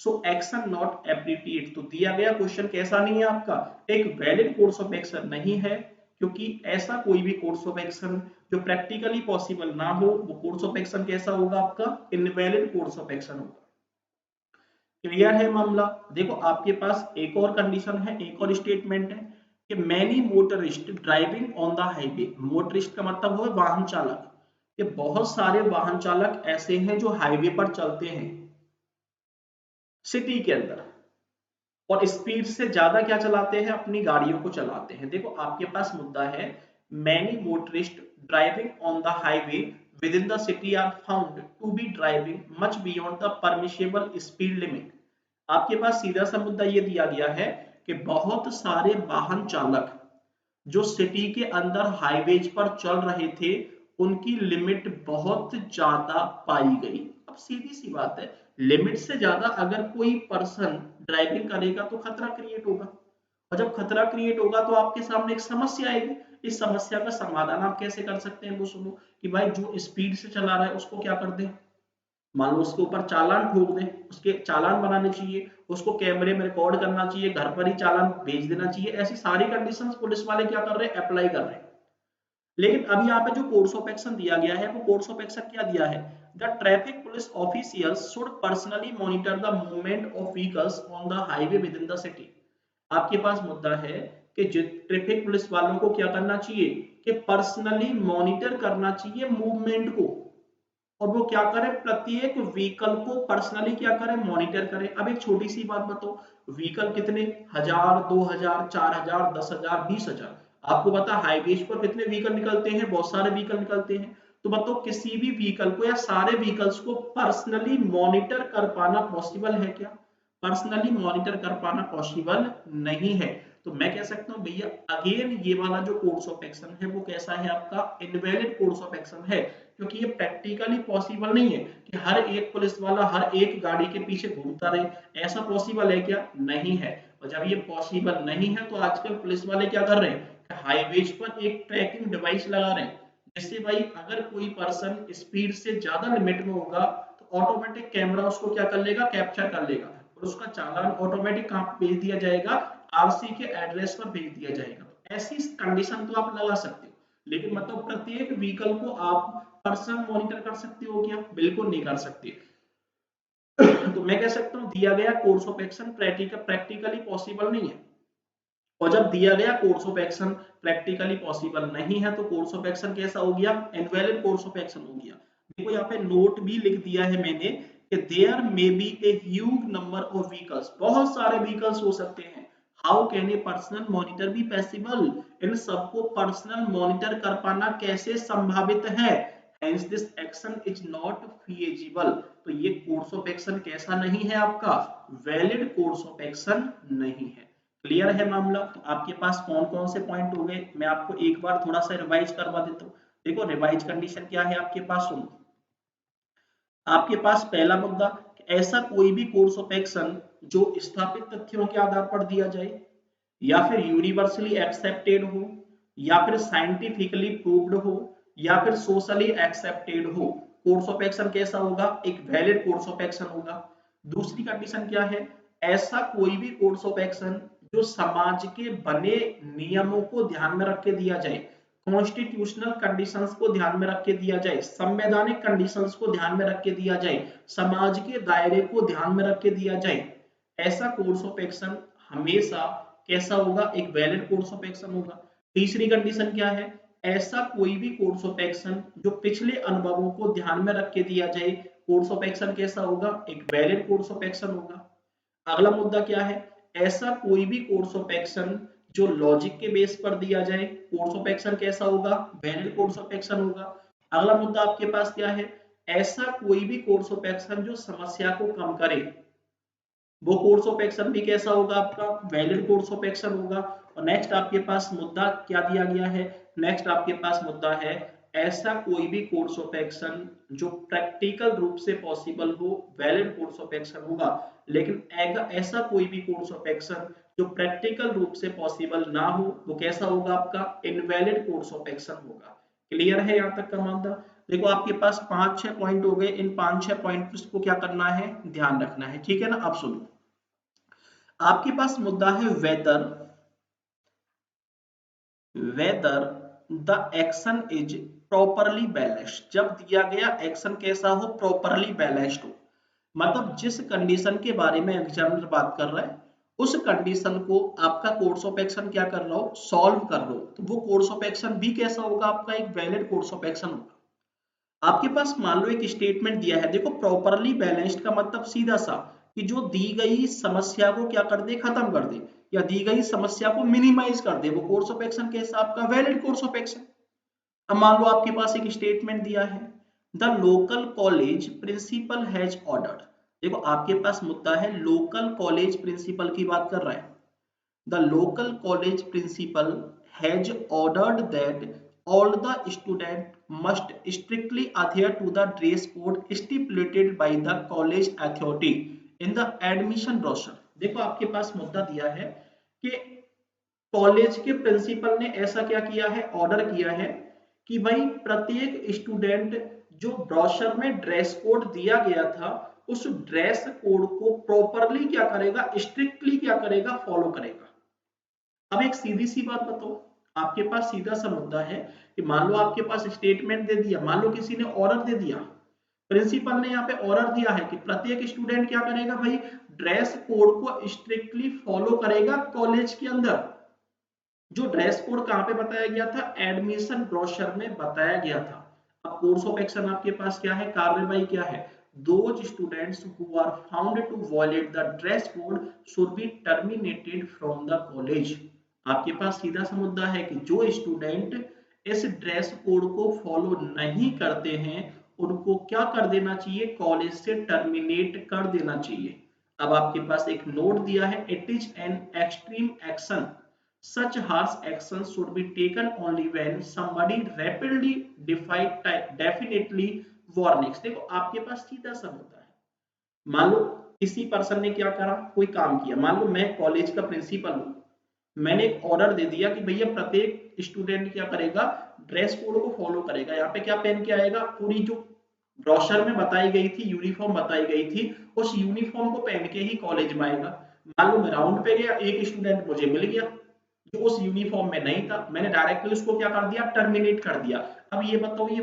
so action not appropriate. तो दिया गया क्वेश्चन कैसा नहीं है आपका? एक वैलिड कोर्स ऑफ एक्शन नहीं है, क्योंकि ऐसा कोई भी कोर्स ऑफ एक्शन जो प्रैक्टिकली पॉसिबल ना हो वो कोर्स ऑफ एक्शन कैसा होगा आपका? इनवैलिड कोर्स ऑफ एक्शन होगा। क्लियर है मामला? देखो आपके पास एक और कंडीशन है, एक और स्टेटमेंट है कि many motorist driving on the highway. Motorist का मतलब है वाहन चालक, कि बहुत सारे वाहन चालक ऐसे हैं जो हाईवे पर चलते हैं सिटी के अंदर और स्पीड से ज्यादा क्या चलाते हैं? अपनी गाड़ियों को चलाते हैं। देखो आपके पास मुद्दा है many motorist driving on the highway within the city are found to be driving much beyond the permissible speed limit. आपके पास सीधा सा मुद्दा ये दिया गया है कि बहुत सारे वाहन चालक जो सिटी के अंदर हाईवेज पर चल रहे थे उनकी लिमिट बहुत ज्यादा पाई गई। अब सीधी सी बात है, लिमिट से ज्यादा अगर कोई पर्सन ड्राइविंग करेगा तो खतरा क्रिएट होगा, और जब खतरा क्रिएट होगा तो आपके सामने एक समस्या आएगी। इस समस्या का समाधान आप कैसे कर सकते हैं वो सुनो, कि भाई जो स्पीड से चला रहा है उसको क्या कर दें, मान लो उसके ऊपर चालान ठोक दें, उसके चालान बनाने चाहिए, उसको कैमरे में रिकॉर्ड करना चाहिए, घर पर ही चालान भेज देना चाहिए। ऐसी सारी कंडीशंस पुलिस वाले क्या कर रहे हैं? अप्लाई कर रहे हैं। लेकिन अब यहाँ पे जो कोर्स ऑफ एक्शन दिया गया है वो कोर्स ऑफ एक्शन क्या दिया है? The traffic police officials should personally monitor the movement of vehicles on the highway within the city. आपके पास मुद्दा है कि ट्रैफिक पुलिस वालों को क्या करना चाहिए? कि पर्सनली मॉनिटर करना चाहिए मूवमेंट को, और वो क्या करे? प्रत्येक व्हीकल को पर्सनली क्या करे? मॉनिटर करे। अब एक छोटी सी बात बताओ, व्हीकल कितने? 1000, 2000, 4000, 10,000, 20,000। आपको पता हाईवेज पर कितने व्हीकल निकलते हैं? बहुत सारे व्हीकल निकलते हैं। तो बताओ किसी भी व्हीकल को या सारे व्हीकल्स को पर्सनली मॉनिटर कर पाना पॉसिबल है क्या? पर्सनली मॉनिटर कर पाना पॉसिबल नहीं है। तो मैं कह सकता हूं भैया अगेन ये वाला जो कोर्स ऑफ एक्शन है वो कैसा है आपका? इनवैलिड कोर्स ऑफ एक्शन है, क्योंकि ये प्रैक्टिकली पॉसिबल नहीं है कि हर एक पुलिस वाला हर एक गाड़ी के पीछे घूमता रहे। ऐसा पॉसिबल है क्या? नहीं है। और जब ये पॉसिबल नहीं है तो आजकल पुलिस वाले क्या कर रहे हैं? हाईवेज पर एक ट्रैकिंग डिवाइस लगा रहे हैं, जिससे भाई अगर कोई पर्सन स्पीड से ज्यादा लिमिट में होगा तो ऑटोमेटिक कैमरा उसको क्या कर लेगा? कैप्चर कर लेगा और उसका चालान ऑटोमेटिक कहां भेज दिया जाएगा? आरसी के एड्रेस पर भेज दिया जाएगा। ऐसी कंडीशन तो आप लगा सकते हो, लेकिन मतलब प्रत्येक व्हीकल को आप पर्सन मॉनिटर कर सकते हो क्या? बिल्कुल नहीं कर सकते। तो मैं कह सकता हूं दिया गया course of action practically possible नहीं है, और जब दिया गया course of action practically possible नहीं है तो कोर्स ऑफ एक्शन कैसा हो गया? इनवैलिड कोर्स ऑफ एक्शन हो गया। देखो यहाँ पे नोट भी लिख दिया है मैंने कि there may be a huge number of vehicles, बहुत सारे व्हीकल्स हो सकते हैं। How can a personal monitor be possible? इन सबको पर्सनल मॉनिटर कर पाना कैसे संभावित है? Hence this action is not feasible. तो ये कोर्स ऑफ एक्शन कैसा नहीं है आपका? वैलिड कोर्स ऑफ एक्शन नहीं है। क्लियर है मामला? तो आपके पास कौन कौन से पॉइंट हो गए, मैं आपको एक बार थोड़ा सा रिवाइज करवा देता हूँ। देखो रिवाइज कंडीशन क्या है आपके पास, सुनो। आपके पास पहला मुद्दा, ऐसा कोई भी कोर्स ऑफ एक्शन जो स्थापित तथ्यों के आधार पर दिया जाए, या फिर यूनिवर्सली एक्सेप्टेड हो, या फिर साइंटिफिकली प्रूव्ड हो, या फिर सोशली एक्सेप्टेड हो। कोर्स ऑफ एक्शन कैसा होगा? एक वैलिड कोर्स ऑफ एक्शन होगा। दूसरी कंडीशन क्या है? ऐसा कोई भी कोर्स ऑफ एक्शन जो समाज के बने नियमों को ध्यान में रख के दिया जाए। कॉन्स्टिट्यूशनल कंडीशंस को ध्यान में रख के दिया जाए, संवैधानिक कंडीशंस को ध्यान में रख के दिया जाए, समाज के दायरे को ध्यान में रख के दिया जाए, ऐसा कोर्स ऑफ एक्शन हमेशा कैसा होगा, एक वैलिड कोर्स ऑफ एक्शन होगा। तीसरी कंडीशन क्या है, ऐसा कोई भी कोर्स ऑफ एक्शन जो पिछले अनुभवों को ध्यान में रख के दिया जाए, कोर्स ऑफ एक्शन कैसा होगा, एक वैलिड कोर्स ऑफ एक्शन होगा। अगला मुद्दा क्या है, ऐसा कोई भी कोर्स ऑफ एक्शन जो लॉजिक के बेस पर दिया जाए, कोर्स ऑफ एक्शन कैसा होगा, वैलिड कोर्स ऑफ एक्शन होगा। अगला मुद्दा आपके पास क्या है, ऐसा कोई भी कोर्स ऑफ एक्शन जो समस्या को कम करे, वो कोर्स ऑफ एक्शन भी कैसा होगा, आपका वैलिड कोर्स ऑफ एक्शन होगा। और नेक्स्ट आपके पास मुद्दा क्या दिया गया है, नेक्स्ट आपके पास मुद्दा है, ऐसा कोई भी कोर्स ऑफ एक्शन जो प्रैक्टिकल रूप से पॉसिबल हो, वैलिड कोर्स ऑफ एक्शन होगा। लेकिन ऐसा कोई भी कोर्स ऑफ एक्शन जो प्रैक्टिकल रूप से पॉसिबल ना हो, वो कैसा होगा, आपका इनवैलिड कोर्स ऑफ एक्शन होगा। क्लियर है यहाँ तक का मामला। देखो आपके पास 5-6 पॉइंट हो गए, इन 5-6 पॉइंट को क्या करना है, ध्यान रखना है, ठीक है ना। अब सुनो, आपके पास मुद्दा है whether whether the action is properly balanced. जब दिया गया एक्शन कैसा हो, प्रॉपरली बैलेंस्ड हो, मतलब जिस कंडीशन के बारे में एग्जामिनर बात कर रहा है उस कंडीशन को आपका कोर्स ऑफ एक्शन क्या कर रहा हो, सॉल्व कर रहा हो, तो वो कोर्स ऑफ एक्शन भी कैसा होगा, आपका एक वैलिड कोर्स ऑफ एक्शन होगा। आपके पास मान लो एक स्टेटमेंट दिया है, देखो प्रॉपरली बैलेंस्ड का मतलब सीधा सा कि जो दी गई समस्या को क्या कर दे, खत्म कर दे, या दी गई समस्या को मिनिमाइज कर दे, वो कोर्स ऑफ एक्शन कैसा, आपका वैलिड कोर्स ऑफ एक्शन। अब मान लो आपके पास एक स्टेटमेंट दिया है, the local college principal has ordered. देखो आपके पास मुद्दा है, लोकल कॉलेज प्रिंसिपल की बात कर रहा है। The local college principal has ordered that all the student must strictly adhere to the dress code stipulated by the college authority in the admission brochure। देखो आपके पास मुद्दा दिया है कि कॉलेज के प्रिंसिपल ने ऐसा क्या किया है, ऑर्डर किया है कि भाई प्रत्येक स्टूडेंट जो ब्रोशर में ड्रेस कोड दिया गया था उस ड्रेस कोड को प्रॉपरली क्या करेगा, स्ट्रिक्टली क्या करेगा, फॉलो करेगा। अब एक सीधी सी बात बताओ, आपके पास सीधा सा मुद्दा है कि मान लो आपके पास स्टेटमेंट दे दिया, मान लो किसी ने ऑर्डर दे दिया, प्रिंसिपल ने यहाँ पे ऑर्डर दिया है कि प्रत्येक स्टूडेंट क्या करेगा भाई, ड्रेस कोड को स्ट्रिक्टली फॉलो करेगा कॉलेज के अंदर। जो ड्रेस कोड कहाँ पे बताया गया था, एडमिशन ब्रोशर में बताया गया था। अब कोर्स ऑफ एक्शन आपके पास क्या है, कार्रवाई क्या है, those students who are found to violate the dress code should be terminated from the college। आपके पास सीधा सा मुद्दा है कि जो स्टूडेंट इस ड्रेस कोड को फॉलो नहीं करते हैं उनको क्या कर देना चाहिए, कॉलेज से टर्मिनेट कर देना चाहिए। अब आपके पास एक नोट दिया है, it is an extreme action, such harsh actions should be taken only when somebody rapidly defied definitely warnings। देखो आपके पास सीधा सा मुद्दा है, मान लो किसी पर्सन ने क्या करा, कोई काम किया, मान लो मैं कॉलेज का प्रिंसिपल हूँ, मैंने एक ऑर्डर दे दिया कि भैया प्रत्येक स्टूडेंट क्या करेगा, ड्रेस कोड को फॉलो करेगा, यहाँ पे क्या पहन के आएगा, पूरी जो ब्रोशर में बताई गई थी, यूनिफॉर्म बताई गई थी, उस यूनिफॉर्म को पहन के ही कॉलेज में आएगा। मान लो मैं राउंड पे गया, एक स्टूडेंट मुझे मिल गया जो उस यूनिफॉर्म में नहीं था, मैंने डायरेक्टली उसको क्या कर दिया, टर्मिनेट कर दिया। अब ये बताओ ये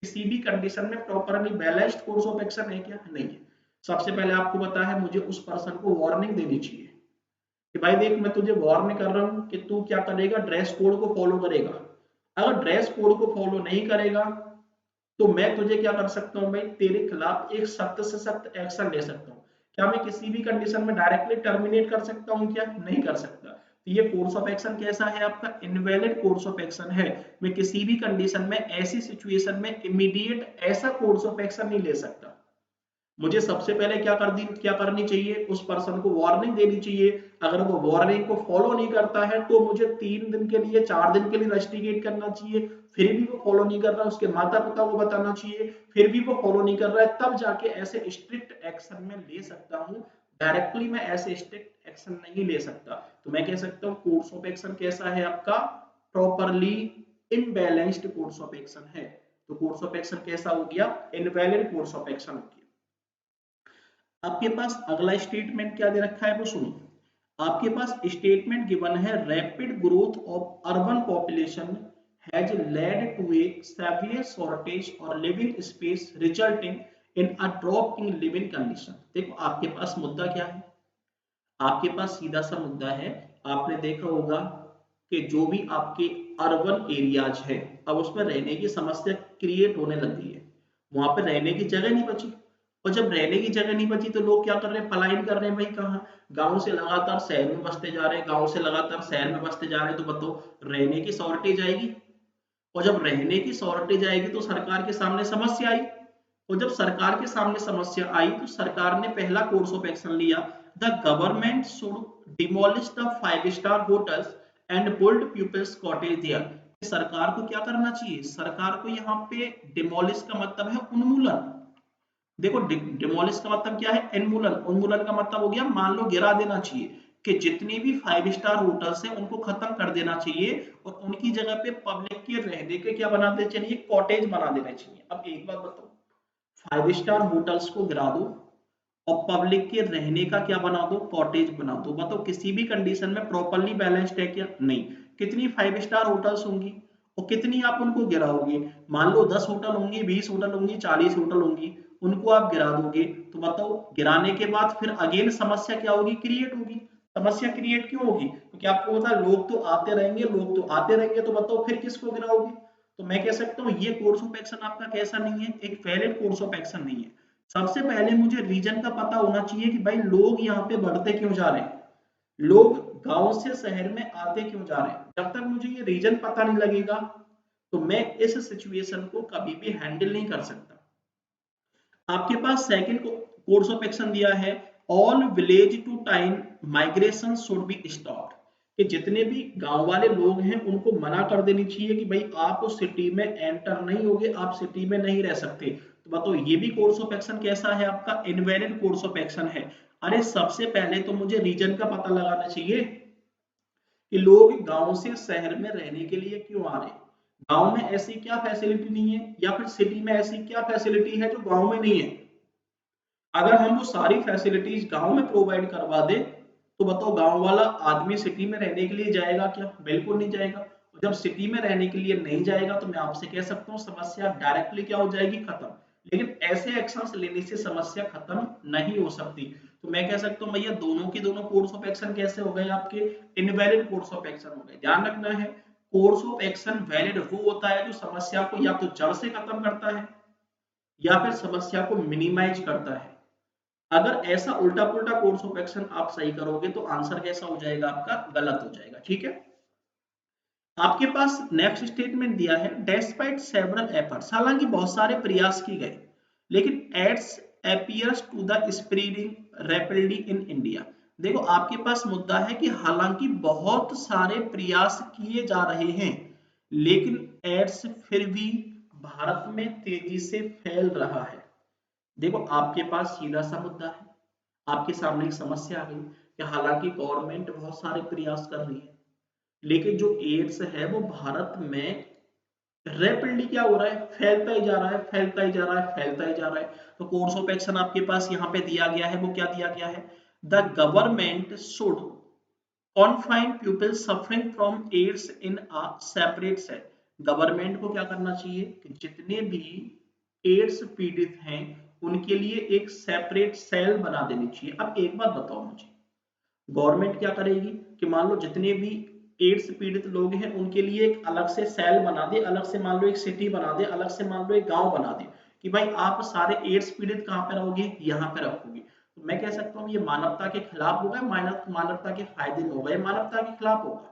किसी भी कंडीशन में properly balanced course of action है क्या, नहीं है। सबसे पहले आपको पता है मुझे उस पर्सन को वार्निंग देनी चाहिए कि भाई देख मैं तुझे वार्न कर रहा हूँ कि तू क्या करेगा, ड्रेस कोड को फॉलो करेगा। अगर ड्रेस कोड को फॉलो नहीं करेगा तो मैं तुझे क्या कर सकता हूँ भाई, तेरे खिलाफ एक सख्त से सख्त एक्शन ले सकता हूँ। क्या मैं किसी भी कंडीशन में डायरेक्टली टर्मिनेट कर सकता हूँ क्या, नहीं कर सकता। तो ये कोर्स ऑफ एक्शन कैसा है, आपका इनवैलिड कोर्स ऑफ एक्शन है। मैं किसी भी कंडीशन में, ऐसी सिचुएशन में इमीडिएट ऐसा कोर्स ऑफ एक्शन नहीं ले सकता। मुझे सबसे पहले क्या करनी चाहिए, उस पर्सन को वार्निंग देनी चाहिए। अगर वो वार्निंग को फॉलो नहीं करता है तो मुझे 3 दिन के लिए, 4 दिन के लिए रस्टिकेट करना चाहिए। फिर भी वो फॉलो नहीं कर रहा, उसके माता पिता को बताना चाहिए, फिर भी वो फॉलो नहीं कर रहा है, तब जाके ऐसे स्ट्रिक्ट एक्शन में ले सकता हूँ। डायरेक्टली मैं ऐसे स्ट्रिक्ट एक्शन नहीं ले सकता। तो मैं कह सकता हूँ कोर्स ऑफ एक्शन कैसा है आपका, properly imbalanced course of action है। तो कोर्स ऑफ एक्शन कैसा हो गया, इनवैलिड कोर्स ऑफ एक्शन हो गया। आपके पास अगला स्टेटमेंट क्या दे रखा है वो सुनो। आपके पास स्टेटमेंट गिवन है, rapid growth of urban population has led to a severe shortage or living space resulting in a drop in living condition। देखो आपके पास मुद्दा क्या है, आपके पास सीधा सा मुद्दा है, आपने देखा होगा कि जो भी आपके अर्बन एरियाज है अब उसमें रहने की समस्या क्रिएट होने लग गई है, वहां पे रहने की जगह नहीं बची, और जब रहने की जगह नहीं बची तो लोग क्या कर रहे हैं, पलायन कर रहे हैं। भाई कहाँ, गांव से लगातार शहर में बसते जा रहे हैं, गांव से लगातार शहर में बसते जा रहे हैं, तो बताओ रहने की शॉर्टेज आएगी, और जब रहने की शॉर्टेज आएगी तो सरकार के सामने समस्या आई, और जब सरकार के सामने समस्या आई तो सरकार ने पहला कोर्स ऑफ एक्शन लिया, the government should demolish the 5 star hotels and build people's cottage there. सरकार को क्या करना चाहिए, सरकार को यहाँ पे डिमोलिश का मतलब है उन्मूलन। देखो डिमोलिश का मतलब क्या है, उन्मूलन, उन्मूलन का मतलब हो गया मान लो गिरा देना चाहिए, कि जितने भी 5 स्टार होटल्स हैं उनको खत्म कर देना चाहिए और उनकी जगह पे पब्लिक के रहने के क्या बना देना चाहिए, कॉटेज बना देना चाहिए। अब एक बात बताओ, 5 स्टार होटल्स को गिरा दो और पब्लिक के रहने का क्या बना दो, कॉटेज बना दो, बताओ किसी भी कंडीशन में प्रॉपर्ली बैलेंस्ड है क्या, नहीं। कितनी 5 स्टार होटल्स होंगी और कितनी आप उनको गिराओगे, मान लो 10 होटल होंगी, 20 होटल होंगी, 40 होटल होंगी, उनको आप गिरा दोगे, तो बताओ गिराने के बाद फिर अगेन समस्या क्या होगी, क्रिएट होगी। समस्या क्रिएट क्यों होगी, क्योंकि आपको पता है लोग तो आते रहेंगे, लोग तो आते रहेंगे, तो बताओ फिर किसको गिराओगे। तो मैं कह सकता हूँ ये कोर्स ऑफ एक्शन आपका कैसा नहीं है, एक वैलिड कोर्स ऑफ एक्शन नहीं है। सबसे पहले मुझे रीजन का पता होना चाहिए कि भाई लोग यहाँ पे बढ़ते क्यों जा रहे हैं, लोग गांव से शहर में आते क्यों जा रहे हैं। जब तक मुझे ये रीजन पता नहीं लगेगा तो मैं इस सिचुएशन को कभी भी हैंडल नहीं कर सकता। आपके पास सेकंड कोर्स ऑफ एक्शन दिया है, all village to town migration should be stopped, कि जितने भी गांव वाले लोग हैं उनको मना कर देनी चाहिए कि भाई आप उस सिटी में एंटर नहीं होगे, आप सिटी में नहीं रह सकते। तो बताओ ये भी कोर्स ऑफ एक्शन कैसा है, आपका इनवैलिड कोर्स ऑफ एक्शन है। अरे सबसे पहले तो मुझे रीजन का पता लगाना चाहिए कि लोग गांव से शहर में रहने के लिए क्यों आ रहे हैं, गांव में ऐसी क्या फैसिलिटी नहीं है, या फिर सिटी में ऐसी क्या फैसिलिटी है जो गांव में नहीं है। अगर हम वो सारी फैसिलिटीज गांव में प्रोवाइड करवा दे तो बताओ गांव वाला आदमी सिटी में रहने के लिए जाएगा क्या, बिल्कुल नहीं जाएगा। और जब सिटी में रहने के लिए नहीं जाएगा तो मैं आपसे कह सकता हूँ समस्या डायरेक्टली क्या हो जाएगी, खत्म। लेकिन ऐसे एक्शंस लेने से समस्या खत्म नहीं हो सकती। तो मैं कह सकता हूँ भैया दोनों के दोनों कोर्स ऑफ एक्शन कैसे हो गए, आपके इनवैलिड कोर्स ऑफ एक्शन हो गए। ध्यान रखना है कोर्स ऑफ एक्शन वैलिड वो होता है जो समस्या को या तो जड़ से खत्म करता है या फिर समस्या को मिनिमाइज करता है। अगर ऐसा उल्टा पुल्टा कोर्स ऑफ एक्शन आप सही करोगे तो आंसर कैसा हो जाएगा, आपका गलत हो जाएगा। ठीक है, आपके पास नेक्स्ट स्टेटमेंट दिया है, डेस्पाइट सेवरल एफर्ट्स, हालांकि बहुत सारे प्रयास किए गए लेकिन AIDS appears to the spreading rapidly in India. देखो आपके पास मुद्दा है कि हालांकि बहुत सारे प्रयास किए जा रहे हैं लेकिन एड्स फिर भी भारत में तेजी से फैल रहा है। देखो आपके पास सीधा सा मुद्दा है, आपके सामने एक समस्या आ गई कि हालांकि गवर्नमेंट बहुत सारे प्रयास कर रही है लेकिन जो एड्स है वो भारत में रैपिडली क्या हो रहा है, फैलता ही जा रहा है, फैलता ही जा रहा है, फैलता ही जा रहा है। तो कोर्स ऑफ एक्शन आपके पास यहाँ पे दिया गया है, वो क्या दिया गया है, the government should confine people suffering from AIDS in a separate cell. Government को क्या करना चाहिए कि जितने भी एड्स पीड़ित हैं उनके लिए एक सेपरेट सेल बना देनी चाहिए। अब एक बात बताओ मुझे, गवर्नमेंट क्या करेगी कि मान लो जितने भी एड्स पीड़ित लोग हैं उनके लिए एक अलग से सेल बना दे, अलग से मान लो एक सिटी बना दे, अलग से मान लो एक गांव बना दे कि भाई आप सारे एड्स पीड़ित कहाँ पे रहोगे, यहाँ पे रखोगे। तो मैं कह सकता हूँ ये मानवता के खिलाफ होगा, मानवता के फायदे में होगा, ये मानवता के खिलाफ होगा।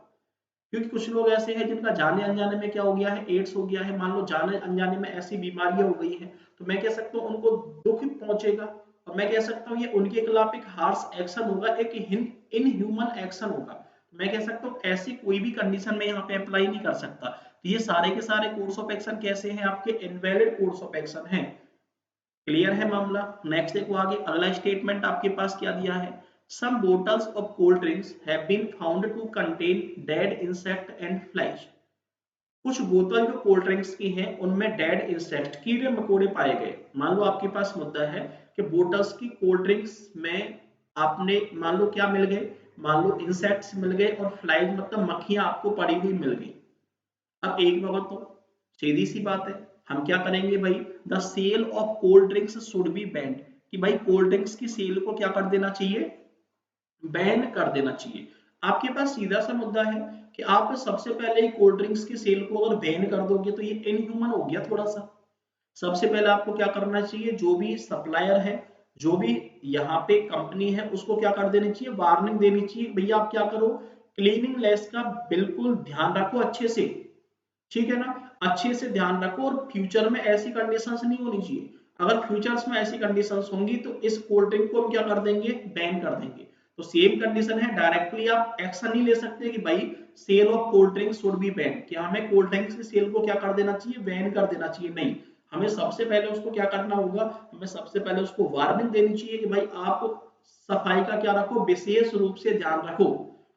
क्योंकि कुछ लोग ऐसे हैं जिनका जाने अनजाने में क्या हो गया है, एड्स हो गया है, मान लो जाने अनजाने में ऐसी बीमारियां हो गई हैं, तो मैं कह सकता हूँ उनको दुख पहुंचेगा और मैं कह सकता हूँ ये उनके खिलाफ एक हार्श एक्शन होगा, एक इनह्यूमन एक्शन होगा। मैं कह सकता हूँ ऐसी कोई भी कंडीशन में यहाँ पे अप्लाई नहीं कर सकता। तो ये सारे के सारे कोर्स ऑफ एक्शन कैसे हैं, आपके इनवैलिड कोर्स ऑफ एक्शन हैं। क्लियर है मामला। नेक्स्ट देखो आगे अगला स्टेटमेंट आपके पास क्या दिया है, some bottles of cold drinks have been found to contain dead insect and flies। कुछ बोतल जो कोल्ड ड्रिंक्स की हैं उनमें डेड इंसेक्ट, कीड़े मकोड़े पाए गए। मान लो आपके पास मुद्दा है कि बोतल्स की कोल्ड ड्रिंक्स में आपने मान लो क्या मिल गए, मान लो इंसेक्ट्स मिल गए और फ्लाइज मतलब मक्खियां आपको पड़ी हुई मिल गई। अब एक बात तो सीधी सी बात है, हम क्या करेंगे भाई, the sale of cold drinks should be banned, कि भाई कोल्ड ड्रिंक्स की सेल को क्या कर देना चाहिए, बैन कर देना चाहिए। आपके पास सीधा सा मुद्दा है कि आप सबसे पहले ही कोल्ड ड्रिंक्स की सेल को अगर बैन कर दोगे तो ये इनह्यूमन हो गया थोड़ा सा। सबसे पहले आपको क्या करना चाहिए, जो भी सप्लायर है, जो भी यहाँ पे कंपनी है, उसको क्या कर देनी चाहिए, वार्निंग देनी चाहिए, भैया आप क्या करो, क्लीनिंगनेस का बिल्कुल ध्यान रखो अच्छे से, ठीक है ना, अच्छे से ध्यान रखो, और फ्यूचर में ऐसी कंडीशंस नहीं होनी चाहिए। अगर फ्यूचर्स में ऐसी कंडीशंस होंगी तो इस कोल्ड ड्रिंक को हम क्या कर देंगे, बैन कर देंगे। तो सेम कंडीशन है, डायरेक्टली आप एक्शन नहीं ले सकते कि भाई sale of cold drinks should be ban, कि हमें कोल्ड ड्रिंक्स की सेल को क्या कर देना चाहिए, बैन कर देना चाहिए, नहीं। हमें सबसे पहले उसको क्या करना होगा, हमें सबसे पहले उसको वार्निंग देनी चाहिए कि भाई आप सफाई का क्या रखो, विशेष रूप से ध्यान रखो।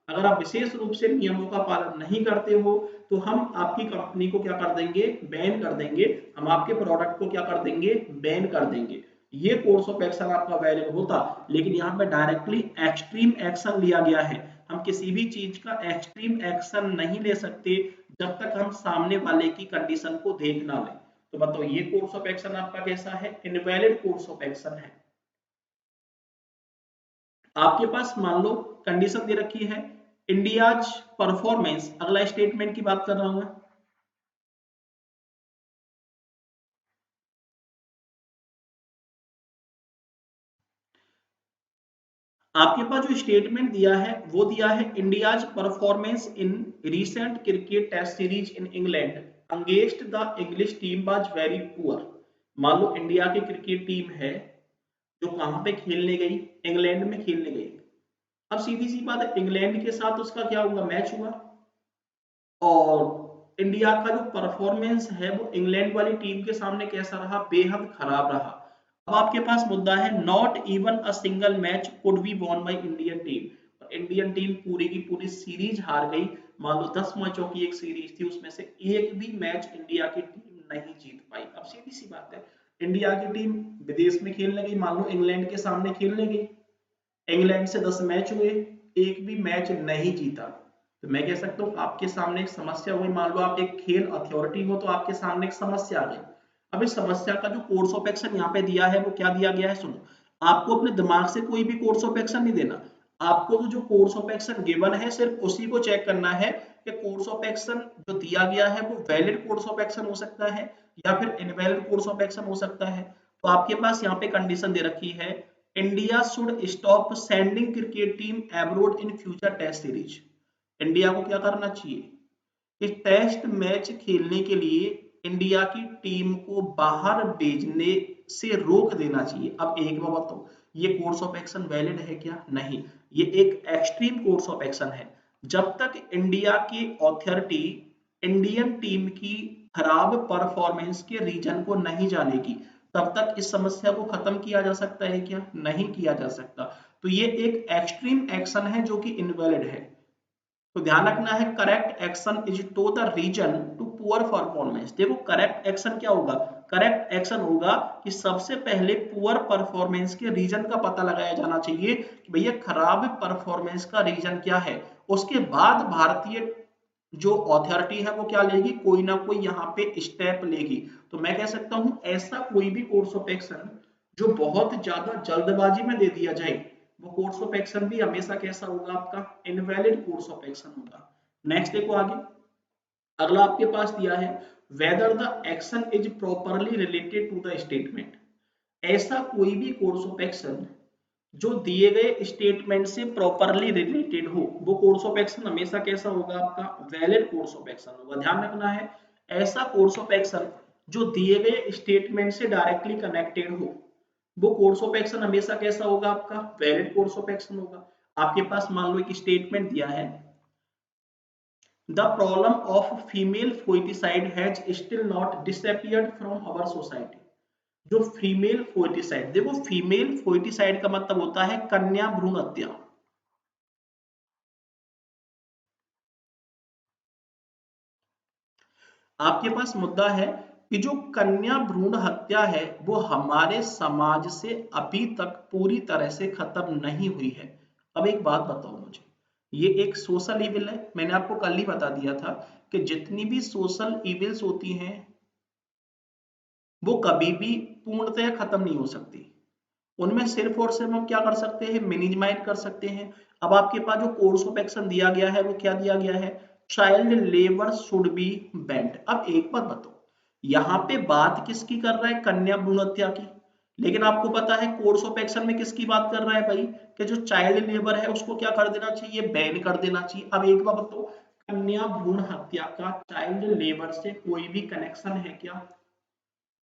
अगर आप विशेष रूप से नियमों का पालन नहीं करते हो तो हम आपकी कंपनी को क्या कर देंगे, बैन कर देंगे, हम आपके प्रोडक्ट को क्या कर देंगे, बैन कर देंगे। ये कोर्स ऑफ एक्शन आपका वैलिड होता, लेकिन यहाँ पे डायरेक्टली एक्सट्रीम एक्शन लिया गया है। हम किसी भी चीज का एक्सट्रीम एक्शन नहीं ले सकते जब तक हम सामने वाले की कंडीशन को देख ना लें। तो बताओ ये कोर्स ऑफ एक्शन आपका कैसा है, इनवैलिड कोर्स ऑफ एक्शन है। आपके पास मान लो कंडीशन दे रखी है, इंडियाज परफॉर्मेंस, अगला स्टेटमेंट की बात कर रहा हूं मैं। आपके पास जो स्टेटमेंट दिया है वो दिया है, India's performance in recent cricket test series in England against the English team was very poor. मान लो इंडिया की क्रिकेट टीम है जो कहां पे खेलने गई, इंग्लैंड में खेलने गई। अब सीधी सी बात है, इंग्लैंड के साथ उसका क्या हुआ, मैच हुआ, और इंडिया का जो परफॉर्मेंस है वो इंग्लैंड वाली टीम के सामने कैसा रहा, बेहद खराब रहा। अब आपके पास मुद्दा है, not even a single match could be won by Indian team, Indian team पूरी की पूरी सीरीज हार गई। मान लो 10 मैचों की एक सीरीज थी, उसमें से एक भी मैच इंडिया की टीम नहीं जीत पाई। अब सीधी सी बात है, इंडिया की टीम विदेश में खेलने गई, मान लो इंग्लैंड के सामने खेलने गई, इंग्लैंड से 10 मैच हुए, एक भी मैच नहीं जीता। तो मैं कह सकता हूँ आपके सामने एक समस्या हुई, मान लो आप एक खेल अथॉरिटी हो तो आपके सामने एक समस्या आ गई। अब इस समस्या का जो कोर्स ऑफ एक्शन यहाँ पे दिया है वो क्या दिया गया है, सुनो, आपको अपने दिमाग से कोई भी कोर्स ऑफ एक्शन नहीं देना, आपको तो जो कोर्स ऑफ एक्शन गिवन है सिर्फ उसी को चेक करना है कि कोर्स ऑफ एक्शन जो दिया गया है वो वैलिड कोर्स ऑफ एक्शन हो सकता है या फिर इनवैलिड कोर्स ऑफ एक्शन हो सकता है। तो आपके पास यहाँ पे कंडीशन दे रखी है, India should stop sending cricket team abroad in future test series. India को क्या करना चाहिए, कि टेस्ट मैच खेलने के लिए इंडिया की टीम को बाहर भेजने से रोक देना चाहिए। अब एक बात बताओ, ये कोर्स ऑफ एक्शन वैलिड है क्या, नहीं, ये एक एक्सट्रीम कोर्स ऑफ एक्शन है। जब तक इंडिया की अथॉरिटी इंडियन टीम की खराब परफॉर्मेंस के रीजन को नहीं जानेगी तब तक इस समस्या को खत्म किया जा सकता है क्या, नहीं किया जा सकता। तो ये एक एक्सट्रीम एक्शन है जो कि इनवैलिड है। तो ध्यान रखना है, correct action is to the reason to poor performance. देखो करेक्ट एक्शन क्या होगा, करेक्ट एक्शन होगा कि सबसे पहले पुअर परफॉर्मेंस के रीजन का पता लगाया जाना चाहिए कि भैया खराब परफॉर्मेंस का रीजन क्या है। उसके बाद भारतीय जो अथॉरिटी है वो क्या लेगी, कोई ना कोई यहाँ पे स्टेप लेगी। तो मैं कह सकता हूँ ऐसा कोई भी कोर्स ऑफ एक्शन जो बहुत ज्यादा जल्दबाजी में दे दिया जाए वो कोर्स ऑफ एक्शन भी हमेशा कैसा होगा, आपका इनवैलिड कोर्स ऑफ एक्शन होगा। नेक्स्ट देखो आगे, अगला आपके पास दिया है, whether the action is properly related to the statement. ऐसा कोई भी कोर्स ऑफ एक्शन जो दिए गए स्टेटमेंट से प्रॉपरली रिलेटेड हो वो कोर्स ऑफ एक्शन हमेशा कैसा होगा, आपका वैलिड कोर्स ऑफ एक्शन होगा। ध्यान रखना है, ऐसा कोर्स ऑफ एक्शन जो दिए गए स्टेटमेंट से डायरेक्टली कनेक्टेड हो वो कोर्स ऑफ एक्शन हमेशा कैसा होगा, आपका वैलिड कोर्स ऑफ एक्शन होगा। आपके पास मान लो एक स्टेटमेंट दिया है, the problem of female foeticide has still not disappeared from our society. जो फीमेल फोइटिसाइड, देखो फीमेल फोइटिसाइड का मतलब होता है कन्या भ्रूण हत्या। आपके पास मुद्दा है कि जो कन्या भ्रूण हत्या है वो हमारे समाज से अभी तक पूरी तरह से खत्म नहीं हुई है। अब एक बात बताओ मुझे, ये एक सोशल इविल है, मैंने आपको कल ही बता दिया था कि जितनी भी सोशल इविल्स होती हैं वो कभी भी पूर्णतः खत्म नहीं हो सकती, उनमें सिर्फ और सिर्फ हम क्या कर सकते हैं, मिनिमाइज कर सकते हैं। अब आपके पास जो कोर्स ऑफ एक्शन दिया गया है वो क्या दिया गया है, child labour should be band. अब एक बात बताओ, यहाँ पे बात किसकी कर रहा है, कन्या भ्रूण हत्या की, लेकिन आपको पता है कोर्स ऑफ एक्शन में किसकी बात कर रहा है भाई, कि जो चाइल्ड लेबर है उसको क्या कर देना चाहिए, बैन कर देना चाहिए। अब एक बात बताओ, कन्या भ्रूण हत्या का चाइल्ड लेबर से कोई भी कनेक्शन है क्या,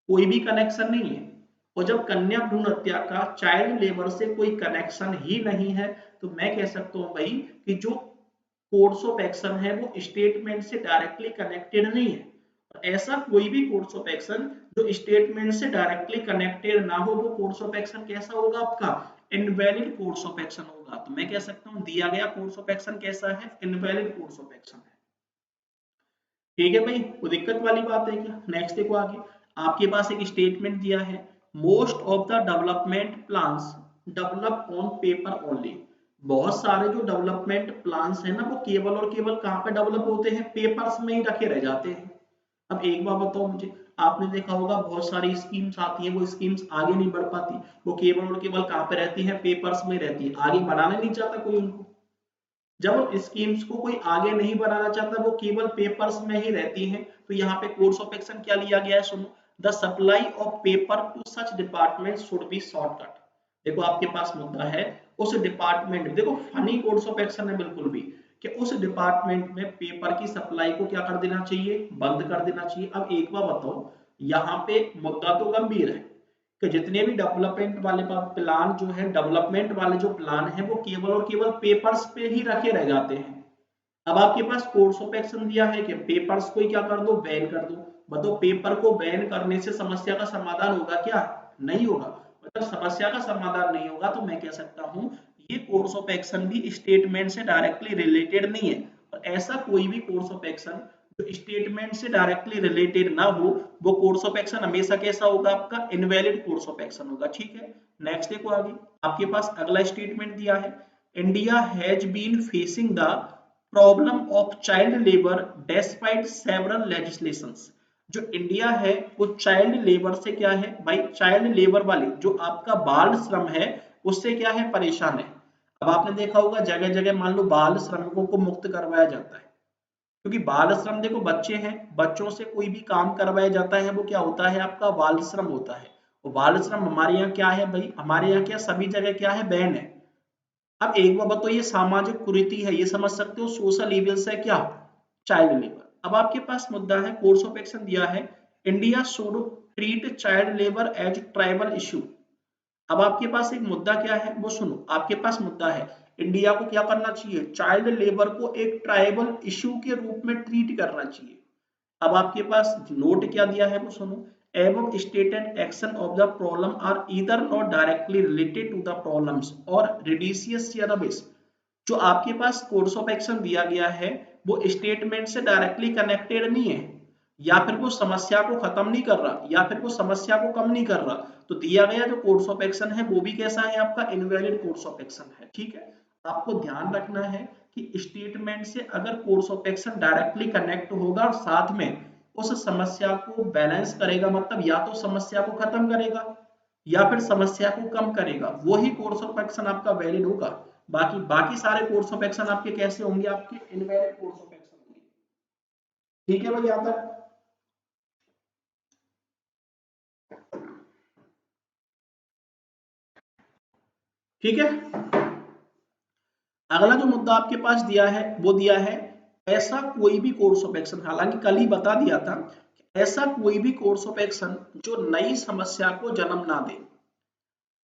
कोई भी कनेक्शन नहीं है। और जब कन्या भ्रूण हत्या का चाइल्ड लेबर से कोई कनेक्शन ही नहीं है तो मैं कह सकता हूं भाई कि जो कोर्स ऑफ एक्शन है वो स्टेटमेंट से डायरेक्टली कनेक्टेड नहीं है। और ऐसा कोई भी कोर्स ऑफ एक्शन जो स्टेटमेंट से डायरेक्टली कनेक्टेड ना हो वो कोर्स ऑफ एक्शन कैसा होगा, आपका इनवैलिड कोर्स ऑफ एक्शन होगा। तो मैं कह सकता हूं दिया गया कोर्स ऑफ एक्शन कैसा है, इनवैलिड कोर्स ऑफ एक्शन है। ठीक है भाई, वो दिक्कत वाली बात है क्या। नेक्स्ट देखो आगे, आपके पास एक स्टेटमेंट दिया है, most of the development plans develop on paper only. बहुत सारे जो डेवलपमेंट प्लान्स है ना वो केवल और केवल कहाँ पे डेवलप होते हैं, पेपर्स में ही रखे रह जाते हैं। अब एक बार बताओ मुझे, आपने देखा होगा बहुत सारी स्कीम्स आती हैं, वो स्कीम्स आगे नहीं बढ़ पाती, वो केवल और केवल कहाँ पे रहती है, पेपर्स में रहती है, आगे बढ़ाना नहीं चाहता कोई उनको। जब स्कीम्स को कोई आगे नहीं बढ़ाना चाहता, वो केवल पेपर्स में ही रहती हैं, तो यहाँ पे कोर्स ऑफ एक्शन क्या लिया गया है, सुनो, the supply of paper to such department should be shortcut. देखो आपके पास मुद्दा है, उस डिपार्टमेंट, देखो फनी कोर्स ऑफ एक्शन है बिल्कुल भी, कि उस डिपार्टमेंट में पेपर की सप्लाई को क्या कर देना चाहिए, बंद कर देना चाहिए। अब एक बार बताओ, यहाँ पे मुद्दा तो गंभीर है कि जितने भी डेवलपमेंट वाले प्लान जो है, डेवलपमेंट वाले जो प्लान है वो केवल और केवल पेपर्स पे ही रखे रह जाते हैं। अब आपके पास कोर्स ऑफ एक्शन दिया है कि पेपर्स को ही क्या कर दो, बैन कर दो। बताओ पेपर को बैन करने से समस्या का समाधान होगा क्या, नहीं होगा। मतलब समस्या का समाधान नहीं होगा तो मैं कह सकता हूं ये कोर्स ऑफ एक्शन भी स्टेटमेंट से डायरेक्टली रिलेटेड नहीं है। और ऐसा कोई भी कोर्स ऑफ एक्शन जो स्टेटमेंट से डायरेक्टली रिलेटेड ना हो वो कोर्स ऑफ एक्शन हमेशा कैसा होगा, आपका इनवैलिड कोर्स ऑफ एक्शन होगा। ठीक है, नेक्स्ट देखो आगे, आपके पास अगला स्टेटमेंट दिया है, India has been facing the problem of child labour despite several legislations. जो इंडिया है वो चाइल्ड लेबर से क्या है भाई, चाइल्ड लेबर वाले जो आपका बाल श्रम है उससे क्या है, परेशान है। अब आपने देखा होगा जगह जगह मान लो बाल श्रमिकों को मुक्त करवाया जाता है, क्योंकि बाल श्रम, देखो बच्चे हैं, बच्चों से कोई भी काम करवाया जाता है वो क्या होता है, आपका बाल श्रम होता है। और बाल श्रम हमारे यहाँ क्या है भाई, हमारे यहाँ क्या सभी जगह क्या है, बैन है। अब एक बार बताओ, ये सामाजिक कुरीति है, ये समझ सकते हो, सोशल इविल्स है क्या, चाइल्ड लेबर। अब आपके पास मुद्दा है, कोर्स ऑफ एक्शन दिया है, India should treat child labour as tribal issue. अब आपके पास एक मुद्दा क्या है वो सुनो, आपके पास मुद्दा है इंडिया को क्या करना चाहिए, चाइल्ड लेबर को एक ट्राइबल इशू के रूप में ट्रीट करना चाहिए। अब आपके पास नोट क्या दिया है वो सुनो, above stated action of the problem are either not directly related to the problems or reduces service। जो आपके पास कोर्स ऑफ एक्शन दिया गया है वो स्टेटमेंट से डायरेक्टली कनेक्टेड नहीं है, या फिर वो समस्या को खत्म नहीं कर रहा, या फिर वो समस्या को कम नहीं कर रहा। तो दिया गया जो कोर्स ऑफ एक्शन है वो भी कैसा है, आपका इनवैलिड कोर्स ऑफ एक्शन है। ठीक है, आपको ध्यान रखना है कि स्टेटमेंट से अगर course of action directly connect होगा और साथ में उस समस्या को बैलेंस करेगा, मतलब या तो समस्या को खत्म करेगा या फिर समस्या को कम करेगा, वही कोर्स ऑफ एक्शन आपका वैलिड होगा। बाकी बाकी सारे कोर्स ऑफ एक्शन आपके कैसे होंगे, आपके इनवैलिड कोर्स ऑफ एक्शन होंगे। ठीक है भाई, यहां तक ठीक है। अगला जो मुद्दा आपके पास दिया है वो दिया है, ऐसा कोई भी कोर्स ऑफ एक्शन, हालांकि कल ही बता दिया था, ऐसा कोई भी कोर्स ऑफ एक्शन जो नई समस्या को जन्म ना दे,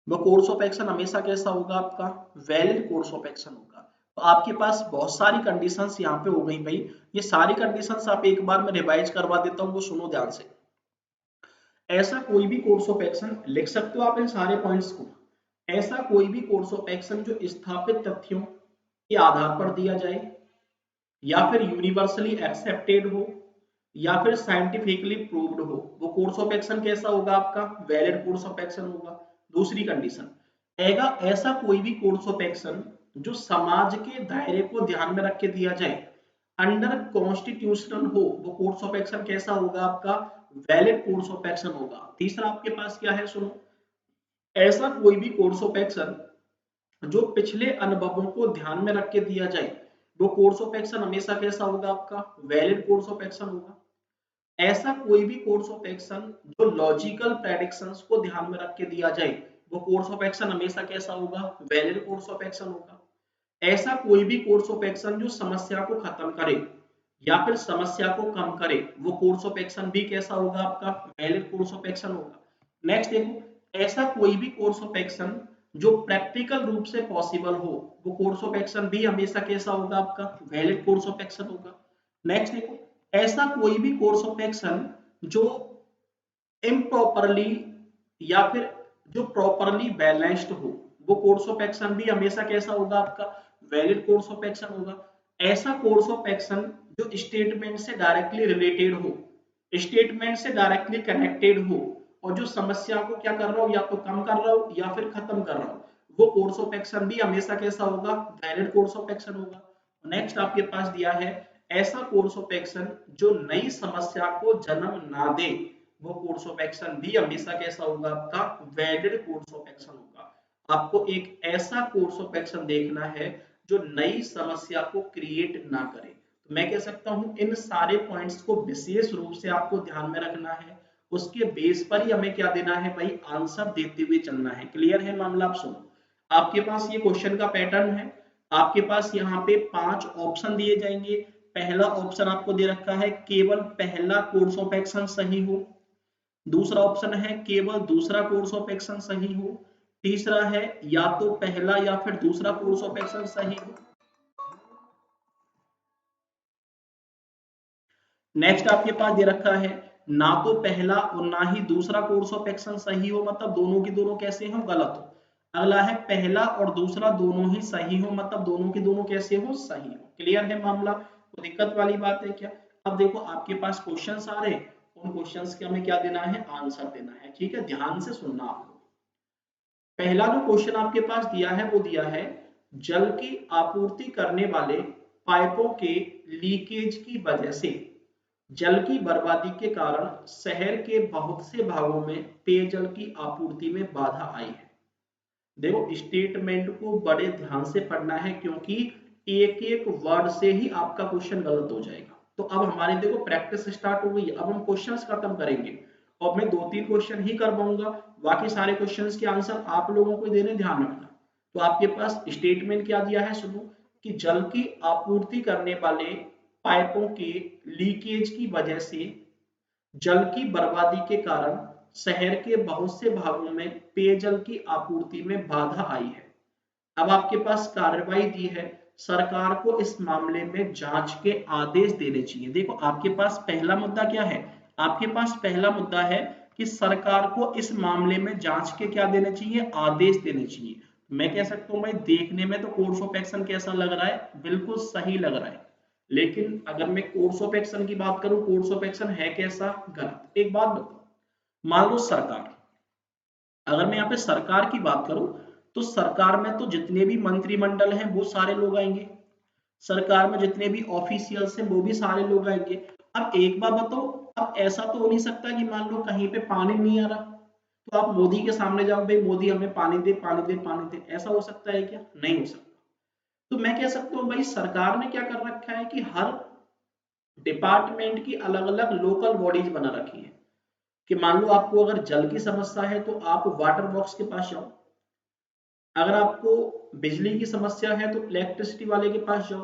वो कोर्स ऑफ एक्शन हमेशा कैसा होगा, आपका वैलिड कोर्स ऑफ एक्शन होगा। तो आपके पास बहुत सारी कंडीशंस यहाँ पे हो गई भाई, ये सारी कंडीशंस आप एक बार में रिवाइज करवा देता हूँ, वो सुनो ध्यान से। ऐसा कोई भी कोर्स ऑफ एक्शन, लिख सकते हो आप इन सारे पॉइंट्स को, ऐसा कोई भी कोर्स ऑफ एक्शन जो स्थापित तथ्यों के आधार पर दिया जाए, या फिर यूनिवर्सली एक्सेप्टेड हो, या फिर साइंटिफिकली प्रूव्ड हो, वो कोर्स ऑफ एक्शन कैसा होगा, आपका वैलिड कोर्स ऑफ एक्शन होगा। दूसरी कंडीशन, ऐसा कोई भी कोर्स ऑफ एक्शन जो समाज के दायरे को ध्यान में रख के दिया जाए, अंडर कॉन्स्टिट्यूशनल हो, वो कोर्स ऑफ एक्शन कैसा होगा आपका, वैलिड कोर्स ऑफ एक्शन होगा। तीसरा आपके पास क्या है, सुनो, ऐसा कोई भी कोर्स ऑफ एक्शन जो पिछले अनुभवों को ध्यान में रख के दिया जाए, वो कोर्स ऑफ एक्शन हमेशा कैसा होगा आपका, वैलिड कोर्स ऑफ एक्शन होगा। ऐसा कोई भी कोर्स ऑफ एक्शन जो लॉजिकल प्रेडिक्शंस को ध्यान में रख के दिया जाए, वो कोर्स ऑफ एक्शन हमेशा कैसा होगा, वैलिड कोर्स ऑफ एक्शन होगा। ऐसा कोई भी कोर्स ऑफ एक्शन जो समस्या को खत्म करे या फिर समस्या को कम करे, वो कोर्स ऑफ एक्शन भी कैसा होगा आपका, वैलिड कोर्स ऑफ एक्शन होगा। नेक्स्ट देखो, ऐसा कोई भी कोर्स ऑफ एक्शन जो प्रैक्टिकल रूप से पॉसिबल हो, वो कोर्स ऑफ एक्शन भी हमेशा कैसा होगा आपका, वैलिड कोर्स ऑफ एक्शन होगा। नेक्स्ट देखो, ऐसा कोई भी कोर्स ऑफ एक्शन जो इम्प्रॉपरली या फिर जो प्रॉपरली बैलेंस्ड हो, वो कोर्स ऑफ एक्शन भी हमेशा कैसा होगा आपका, वैलिड कोर्स ऑफ एक्शन होगा। ऐसा कोर्स ऑफ एक्शन जो स्टेटमेंट से डायरेक्टली रिलेटेड हो, स्टेटमेंट से डायरेक्टली कनेक्टेड हो, और जो समस्या को क्या कर रहा हो, या तो कम कर रहा हो या फिर खत्म कर रहा हो, वो कोर्स ऑफ एक्शन भी हमेशा कैसा होगा, वैलिड कोर्स ऑफ एक्शन होगा। नेक्स्ट आपके पास दिया है, ऐसा कोर्स ऑफ एक्शन जो नई समस्या को जन्म ना दे, वो कोर्स ऑफ एक्शन भी हमेशा कैसा होगा आपका, वैलिड कोर्स ऑफ एक्शन होगा। आपको एक ऐसा कोर्स ऑफ एक्शन देखना है जो नई समस्या को क्रिएट ना करे। तो मैं कह सकता हूं इन सारे पॉइंट्स को विशेष रूप से आपको ध्यान में रखना है, उसके बेस पर ही हमें क्या देना है भाई, आंसर देते हुए चलना है। क्लियर है मामला? आप सुनो, आपके पास ये क्वेश्चन का पैटर्न है, आपके पास यहाँ पे 5 ऑप्शन दिए जाएंगे। पहला ऑप्शन आपको दे रखा है केवल पहला कोर्स ऑफ एक्शन सही हो, दूसरा ऑप्शन है केवल दूसरा कोर्स ऑफ एक्शन सही हो, तीसरा है या तो पहला या फिर दूसरा कोर्स ऑफ एक्शन सही हो। नेक्स्ट आपके पास दे रखा है ना तो पहला और ना ही दूसरा कोर्स ऑफ एक्शन सही हो, मतलब दोनों की दोनों कैसे हो, गलत हो। अगला है पहला और दूसरा दोनों ही सही हो, मतलब दोनों की दोनों कैसे हो, सही हो। क्लियर है मामला? तो दिक्कत वाली बात है क्या? अब देखो आपके पास क्वेश्चंस आ रहे, उन क्वेश्चंस के हमें क्या देना है, आंसर देना है। ठीक है, ध्यान से सुनना आप लोग। पहला जो क्वेश्चन आपके पास दिया है वो दिया है जल की आपूर्ति करने वाले पाइपों के लीकेज की वजह से जल की बर्बादी के कारण शहर के बहुत से भागों में पेयजल की आपूर्ति में बाधा आई है। देखो स्टेटमेंट को बड़े ध्यान से पढ़ना है, क्योंकि एक एक वर्ड से ही आपका क्वेश्चन गलत हो जाएगा। तो अब हमारी देखो प्रैक्टिस स्टार्ट हो गई, अब हम क्वेश्चंस खत्म करेंगे और मैं 2-3 क्वेश्चन ही कर पाऊंगा, बाकी सारे क्वेश्चंस के आंसर आप लोगों को देने, ध्यान रखना। तो आपके पास स्टेटमेंट क्या दिया है, सुनो, कि जल की आपूर्ति करने वाले पाइपों के लीकेज की वजह से जल की बर्बादी के कारण शहर के बहुत से भागों में पेयजल की आपूर्ति में बाधा आई है। अब आपके पास कार्रवाई दी है, सरकार को इस मामले में जांच के आदेश देने चाहिए। देखो आपके पास पहला मुद्दा क्या है, आपके पास पहला मुद्दा है कि सरकार को इस मामले में जांच के क्या देने चाहिए, आदेश देने चाहिए। मैं कह सकता हूं भाई देखने में तो कोर्स ऑफ एक्शन कैसा लग रहा है, बिल्कुल सही लग रहा है, लेकिन अगर मैं कोर्स ऑफ एक्शन की बात करूं, कोर्स ऑफ एक्शन है कैसा, गलत। एक बात बताओ, मान लो सरकार, अगर मैं यहाँ पे सरकार की बात करूं तो सरकार में तो जितने भी मंत्रिमंडल हैं वो सारे लोग आएंगे, सरकार में जितने भी ऑफिशियल्स हैं वो भी सारे लोग आएंगे। अब एक बात बताओ, अब ऐसा तो हो नहीं सकता कि मान लो कहीं पे पानी नहीं आ रहा तो आप मोदी के सामने जाओ, भाई मोदी हमें पानी दे पानी दे पानी दे, ऐसा हो सकता है क्या? नहीं हो सकता। तो मैं कह सकता हूँ भाई सरकार ने क्या कर रखा है कि हर डिपार्टमेंट की अलग अलग लोकल बॉडीज बना रखी है, कि मान लो आपको अगर जल की समस्या है तो आप वाटर बॉक्स के पास जाओ, अगर आपको बिजली की समस्या है तो इलेक्ट्रिसिटी वाले के पास जाओ,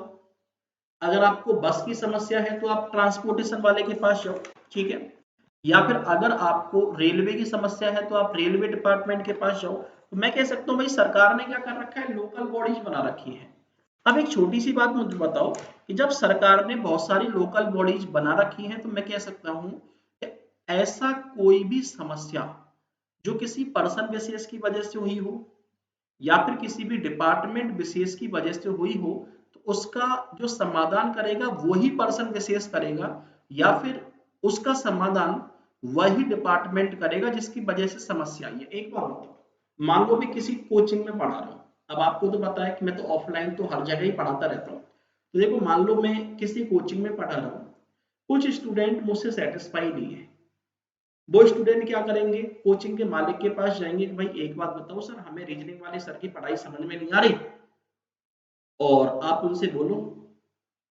अगर आपको बस की समस्या है तो आप ट्रांसपोर्टेशन वाले के पास जाओ। ठीक है, या फिर अगर आपको रेलवे की समस्या है तो आप रेलवे डिपार्टमेंट के पास जाओ। तो मैं कह सकता हूँ भाई सरकार ने क्या कर रखा है, लोकल बॉडीज बना रखी है। अब एक छोटी सी बात मुझे बताओ कि जब सरकार ने बहुत सारी लोकल बॉडीज बना रखी हैं तो मैं कह सकता हूँ कि ऐसा कोई भी समस्या जो किसी पर्सन विशेष की वजह से हुई हो या फिर किसी भी डिपार्टमेंट विशेष की वजह से हुई हो, तो उसका जो समाधान करेगा वही पर्सन विशेष करेगा, या फिर उसका समाधान वही डिपार्टमेंट करेगा जिसकी वजह से समस्या आई है। एक बार बताओ, मान लो मैं किसी कोचिंग में पढ़ा रहा हूँ, अब आपको तो पता है कि मैं तो ऑफलाइन तो हर जगह ही पढ़ाता रहता हूँ, तो देखो मान लो मैं किसी कोचिंग में पढ़ा रहा हूँ, कुछ स्टूडेंट मुझसे सेटिस्फाई नहीं है, वो स्टूडेंट क्या करेंगे, कोचिंग के मालिक के पास जाएंगे कि भाई एक बात बताओ सर, हमें रीजनिंग वाले सर की पढ़ाई समझ में नहीं आ रही, और आप उनसे बोलो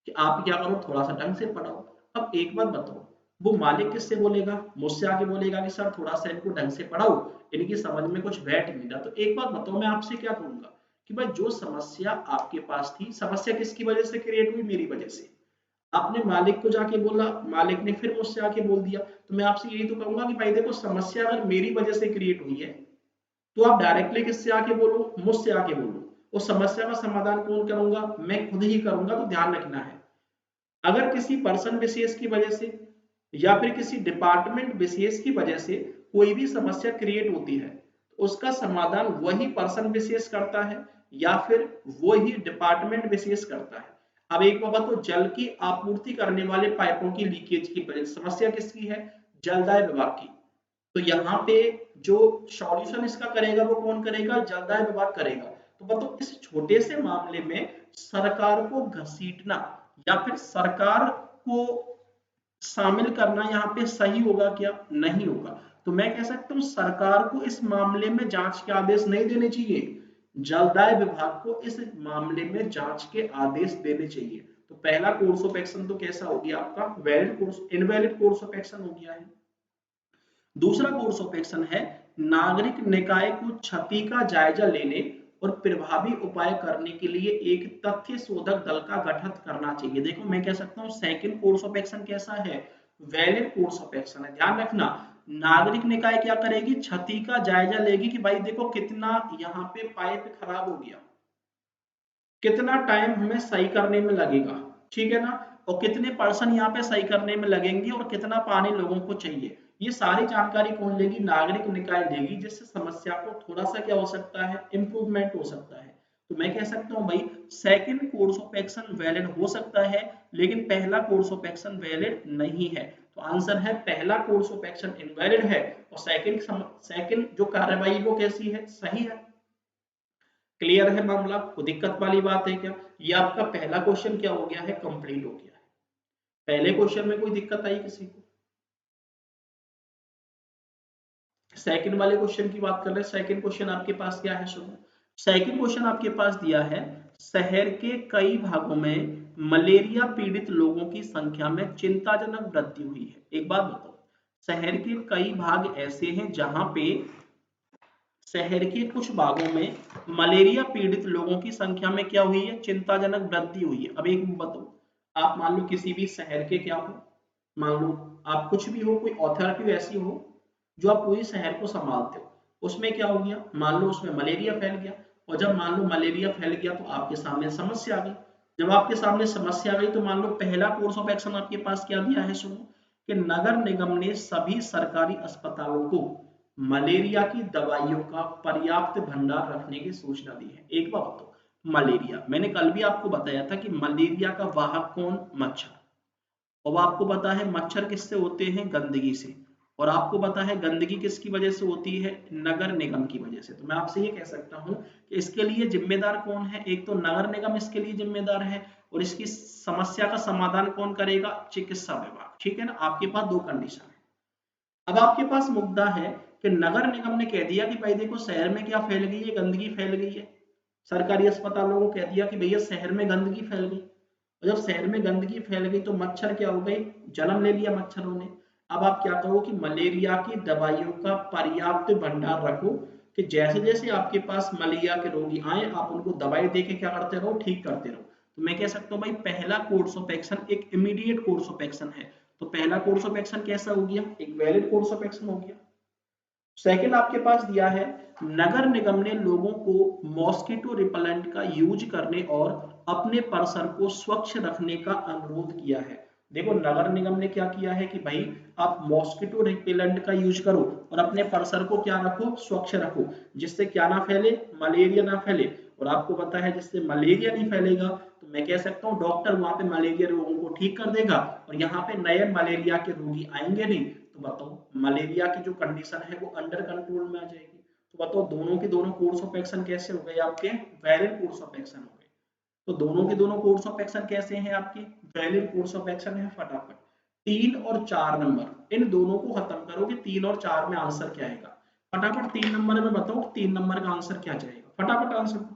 कि आप क्या करो, थोड़ा सा ढंग से पढ़ाओ। अब एक बात बताओ, वो मालिक किससे बोलेगा, मुझसे आके बोलेगा कि सर थोड़ा सा इनको ढंग से पढ़ाओ, इनकी समझ में कुछ बैठ नहीं रहा। तो एक बात बताओ, मैं आपसे क्या कहूंगा कि भाई जो समस्या आपके पास थी, समस्या किसकी वजह से क्रिएट हुई, मेरी वजह से। आपने मालिक को जाके बोला, मालिक ने फिर मुझसे आके बोल दिया, तो मैं आपसे यही तो कहूंगा कि भाई देखो, समस्या अगर मेरी वजह से क्रिएट हुई है, तो आप डायरेक्टली किससे आके बोलो, मुझसे आके बोलो। उस समस्या का समाधान कौन करूंगा, मैं खुद ही करूंगा। तो ध्यान रखना है, अगर किसी पर्सन विशेष की वजह से या फिर किसी डिपार्टमेंट विशेष की वजह से कोई भी समस्या क्रिएट होती है, तो उसका समाधान वही पर्सन विशेष करता है या फिर वही डिपार्टमेंट विशेष करता है। अब एक बात तो, जल की आपूर्ति करने वाले पाइपों की लीकेज की वजह से समस्या किसकी है, जलदाय विभाग की। तो यहाँ पे जो सॉल्यूशन इसका करेगा वो कौन करेगा, जलदाय विभाग करेगा। तो बताओ इस छोटे से मामले में सरकार को घसीटना या फिर सरकार को शामिल करना यहाँ पे सही होगा क्या, नहीं होगा। तो मैं कह सकता हूँ सरकार को इस मामले में जांच के आदेश नहीं देने चाहिए, जलदाय विभाग को इस मामले में जांच के आदेश देने चाहिए। तो पहला कोर्स ऑफ एक्शन तो कैसा हो गया आपका, valid course, invalid course of action हो गया है। दूसरा कोर्स ऑफ एक्शन है, नागरिक निकाय को क्षति का जायजा लेने और प्रभावी उपाय करने के लिए एक तथ्य शोधक दल का गठन करना चाहिए। देखो मैं कह सकता हूँ सेकंड कोर्स ऑफ एक्शन कैसा है, वैलिड कोर्स ऑफ एक्शन है। ध्यान रखना, नागरिक निकाय क्या करेगी, क्षति का जायजा लेगी कि भाई देखो कितना यहाँ पे पाइप खराब हो गया, कितना टाइम हमें सही करने में लगेगा, ठीक है ना, और कितने पर्सन यहाँ पे सही करने में लगेंगे और कितना पानी लोगों को चाहिए। ये सारी जानकारी कौन लेगी, नागरिक निकाय लेगी, जिससे समस्या को थोड़ा सा क्या हो सकता है, इंप्रूवमेंट हो सकता है। तो मैं कह सकता हूँ भाई second course of action valid हो सकता है, लेकिन पहला कोर्स ऑफ एक्शन वैलिड नहीं है। तो आंसर है पहला कोर्स ऑफ एक्शन इनवैलिड है और सेकंड जो कार्रवाई वो कैसी है, सही है। क्लियर है मामला, कोई दिक्कत वाली बात है क्या, ये आपका पहला क्वेश्चन क्या हो गया है, कंप्लीट हो गया है। पहले क्वेश्चन में कोई दिक्कत आई किसी को, सेकंड वाले क्वेश्चन की बात कर रहे हैं। सेकंड क्वेश्चन आपके पास क्या है, सुनो। सेकंड क्वेश्चन आपके पास दिया है, शहर के कई भागों में मलेरिया पीड़ित लोगों की संख्या में चिंताजनक वृद्धि हुई है। एक बात बताओ, शहर के कई भाग ऐसे हैं जहां पे शहर के कुछ भागों में मलेरिया पीड़ित लोगों की संख्या में क्या हुई है, चिंताजनक वृद्धि हुई है। अब एक बताओ, आप मान लो किसी भी शहर के क्या हो, मान लो आप कुछ भी हो, कोई अथॉरिटी ऐसी हो जो आप पूरी शहर को संभालते हो, उसमें क्या हो गया, मान लो उसमें मलेरिया फैल गया, और जब मान लो मलेरिया फैल गया तो आपके सामने समस्या आ गई। जब आपके सामने समस्या आ गई तो मान लो पहला कोर्स ऑफ एक्शन आपके पास क्या दिया है, सुनो, कि नगर निगम ने सभी सरकारी अस्पतालों को मलेरिया की दवाइयों का पर्याप्त भंडार रखने की सूचना दी है। एक बात तो, मलेरिया मैंने कल भी आपको बताया था कि मलेरिया का वाहक कौन, मच्छर। अब आपको पता है मच्छर किससे होते हैं, गंदगी से, और आपको पता है गंदगी किसकी वजह से होती है, नगर निगम की वजह से। तो मैं आपसे ये कह सकता हूँ कि इसके लिए जिम्मेदार कौन है, एक तो नगर निगम इसके लिए जिम्मेदार है, और इसकी समस्या का समाधान कौन करेगा, चिकित्सा विभाग। ठीक है ना, आपके पास दो कंडीशन है। अब आपके पास मुद्दा है कि नगर निगम ने कह दिया कि भाई देखो शहर में क्या फैल गई है, गंदगी फैल गई है। सरकारी अस्पतालों को कह दिया कि भैया शहर में गंदगी फैल गई, और जब शहर में गंदगी फैल गई तो मच्छर क्या हो गई, जन्म ले लिया मच्छरों ने। अब आप क्या करो कि मलेरिया की दवाइयों का पर्याप्त भंडार रखो, कि जैसे जैसे आपके पास मलेरिया के रोगी आए आप उनको दवाई दे के क्या करते रहो, ठीक करते रहो। तो मैं कह सकता हूँ भाई पहला कोर्स ऑफ एक्शन एक इमीडिएट कोर्स ऑफ एक्शन है। तो पहला कोर्स ऑफ एक्शन कैसा हो गया, एक वैलिड कोर्स ऑफ एक्शन हो गया। सेकंड आपके पास दिया है, नगर निगम ने लोगों को मॉस्किटो रिपेलेंट का यूज करने और अपने परिसर को स्वच्छ रखने का अनुरोध किया है। देखो नगर निगम ने क्या किया है कि भाई आप मॉस्किटो रिपेलेंट का यूज करो और अपने परिसर को क्या रखो, स्वच्छ रखो, जिससे क्या ना फैले, मलेरिया ना फैले। और आपको पता है जिससे मलेरिया नहीं फैलेगा तो मैं कह सकता हूँ डॉक्टर वहां पे मलेरिया रोगों को ठीक कर देगा और यहाँ पे नए मलेरिया के रोगी आएंगे नहीं। तो बताओ मलेरिया की जो कंडीशन है वो अंडर कंट्रोल में आ जाएगी। तो बताओ दोनों के दोनों कोर्स ऑफ एक्शन कैसे हो गए आपके, वैलिड कोर्स ऑफ एक्शन हो गए। तो दोनों के दोनों कोर्स ऑफ एक्शन कैसे हैं आपके, वैलिड कोर्स ऑफ एक्शन है। फटाफट 3 और 4 नंबर इन दोनों को खत्म करोगे, 3 और 4 में आंसर क्या आएगा, फटाफट 3 नंबर में बताओ, 3 नंबर का आंसर क्या जाएगा, फटाफट आंसर।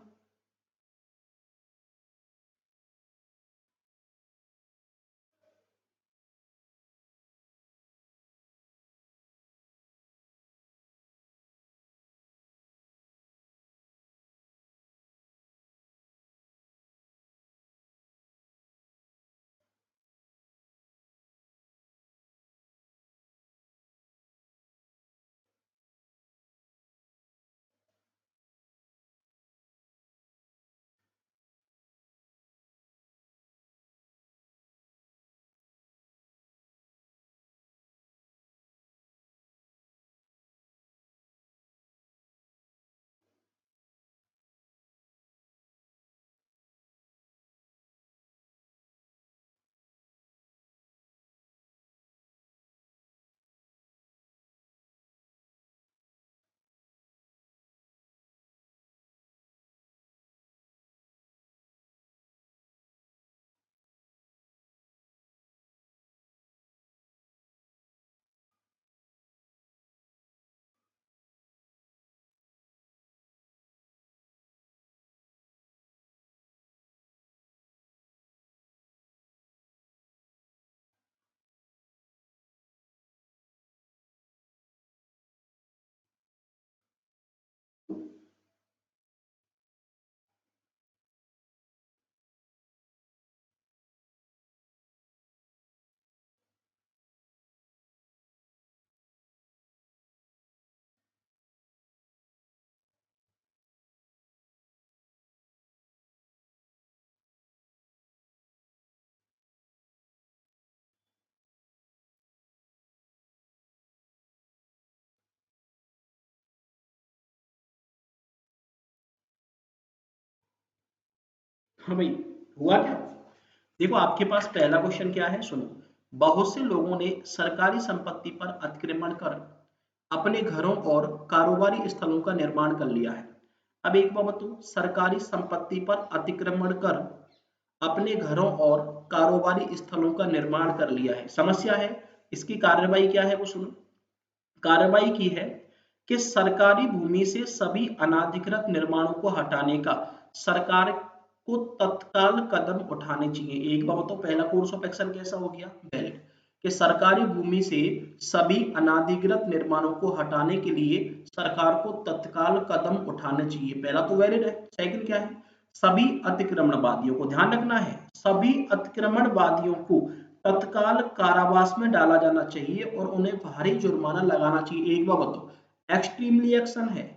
हाँ भाई, हुआ क्या, देखो आपके पास पहला क्वेश्चन क्या है, सुनो। बहुत से लोगों ने सरकारी संपत्ति पर अतिक्रमण कर अपने घरों और कारोबारी स्थलों का निर्माण कर लिया है। अब एक बात बताओ, सरकारी संपत्ति पर अतिक्रमण कर अपने घरों और कारोबारी स्थलों का निर्माण कर लिया है, समस्या है। इसकी कार्रवाई क्या है वो सुनो। कार्रवाई की है कि सरकारी भूमि से सभी अनाधिकृत निर्माणों को हटाने का सरकार को तत्काल कदम उठाने चाहिए। एक बार तो पहला कोर्स ऑफ एक्शन कैसा हो गया, वैलिड, कि सरकारी भूमि से सभी अनाधिकृत निर्माणों को हटाने के लिए सरकार को तत्काल कदम उठाने चाहिए, पहला तो वैलिड है। सेकंड क्या है, सभी अतिक्रमणवादियों को, ध्यान रखना है, सभी अतिक्रमणवादियों को तत्काल कारावास में डाला जाना चाहिए और उन्हें भारी जुर्माना लगाना चाहिए। एक बार बताओ, एक्सट्रीमली एक्शन है,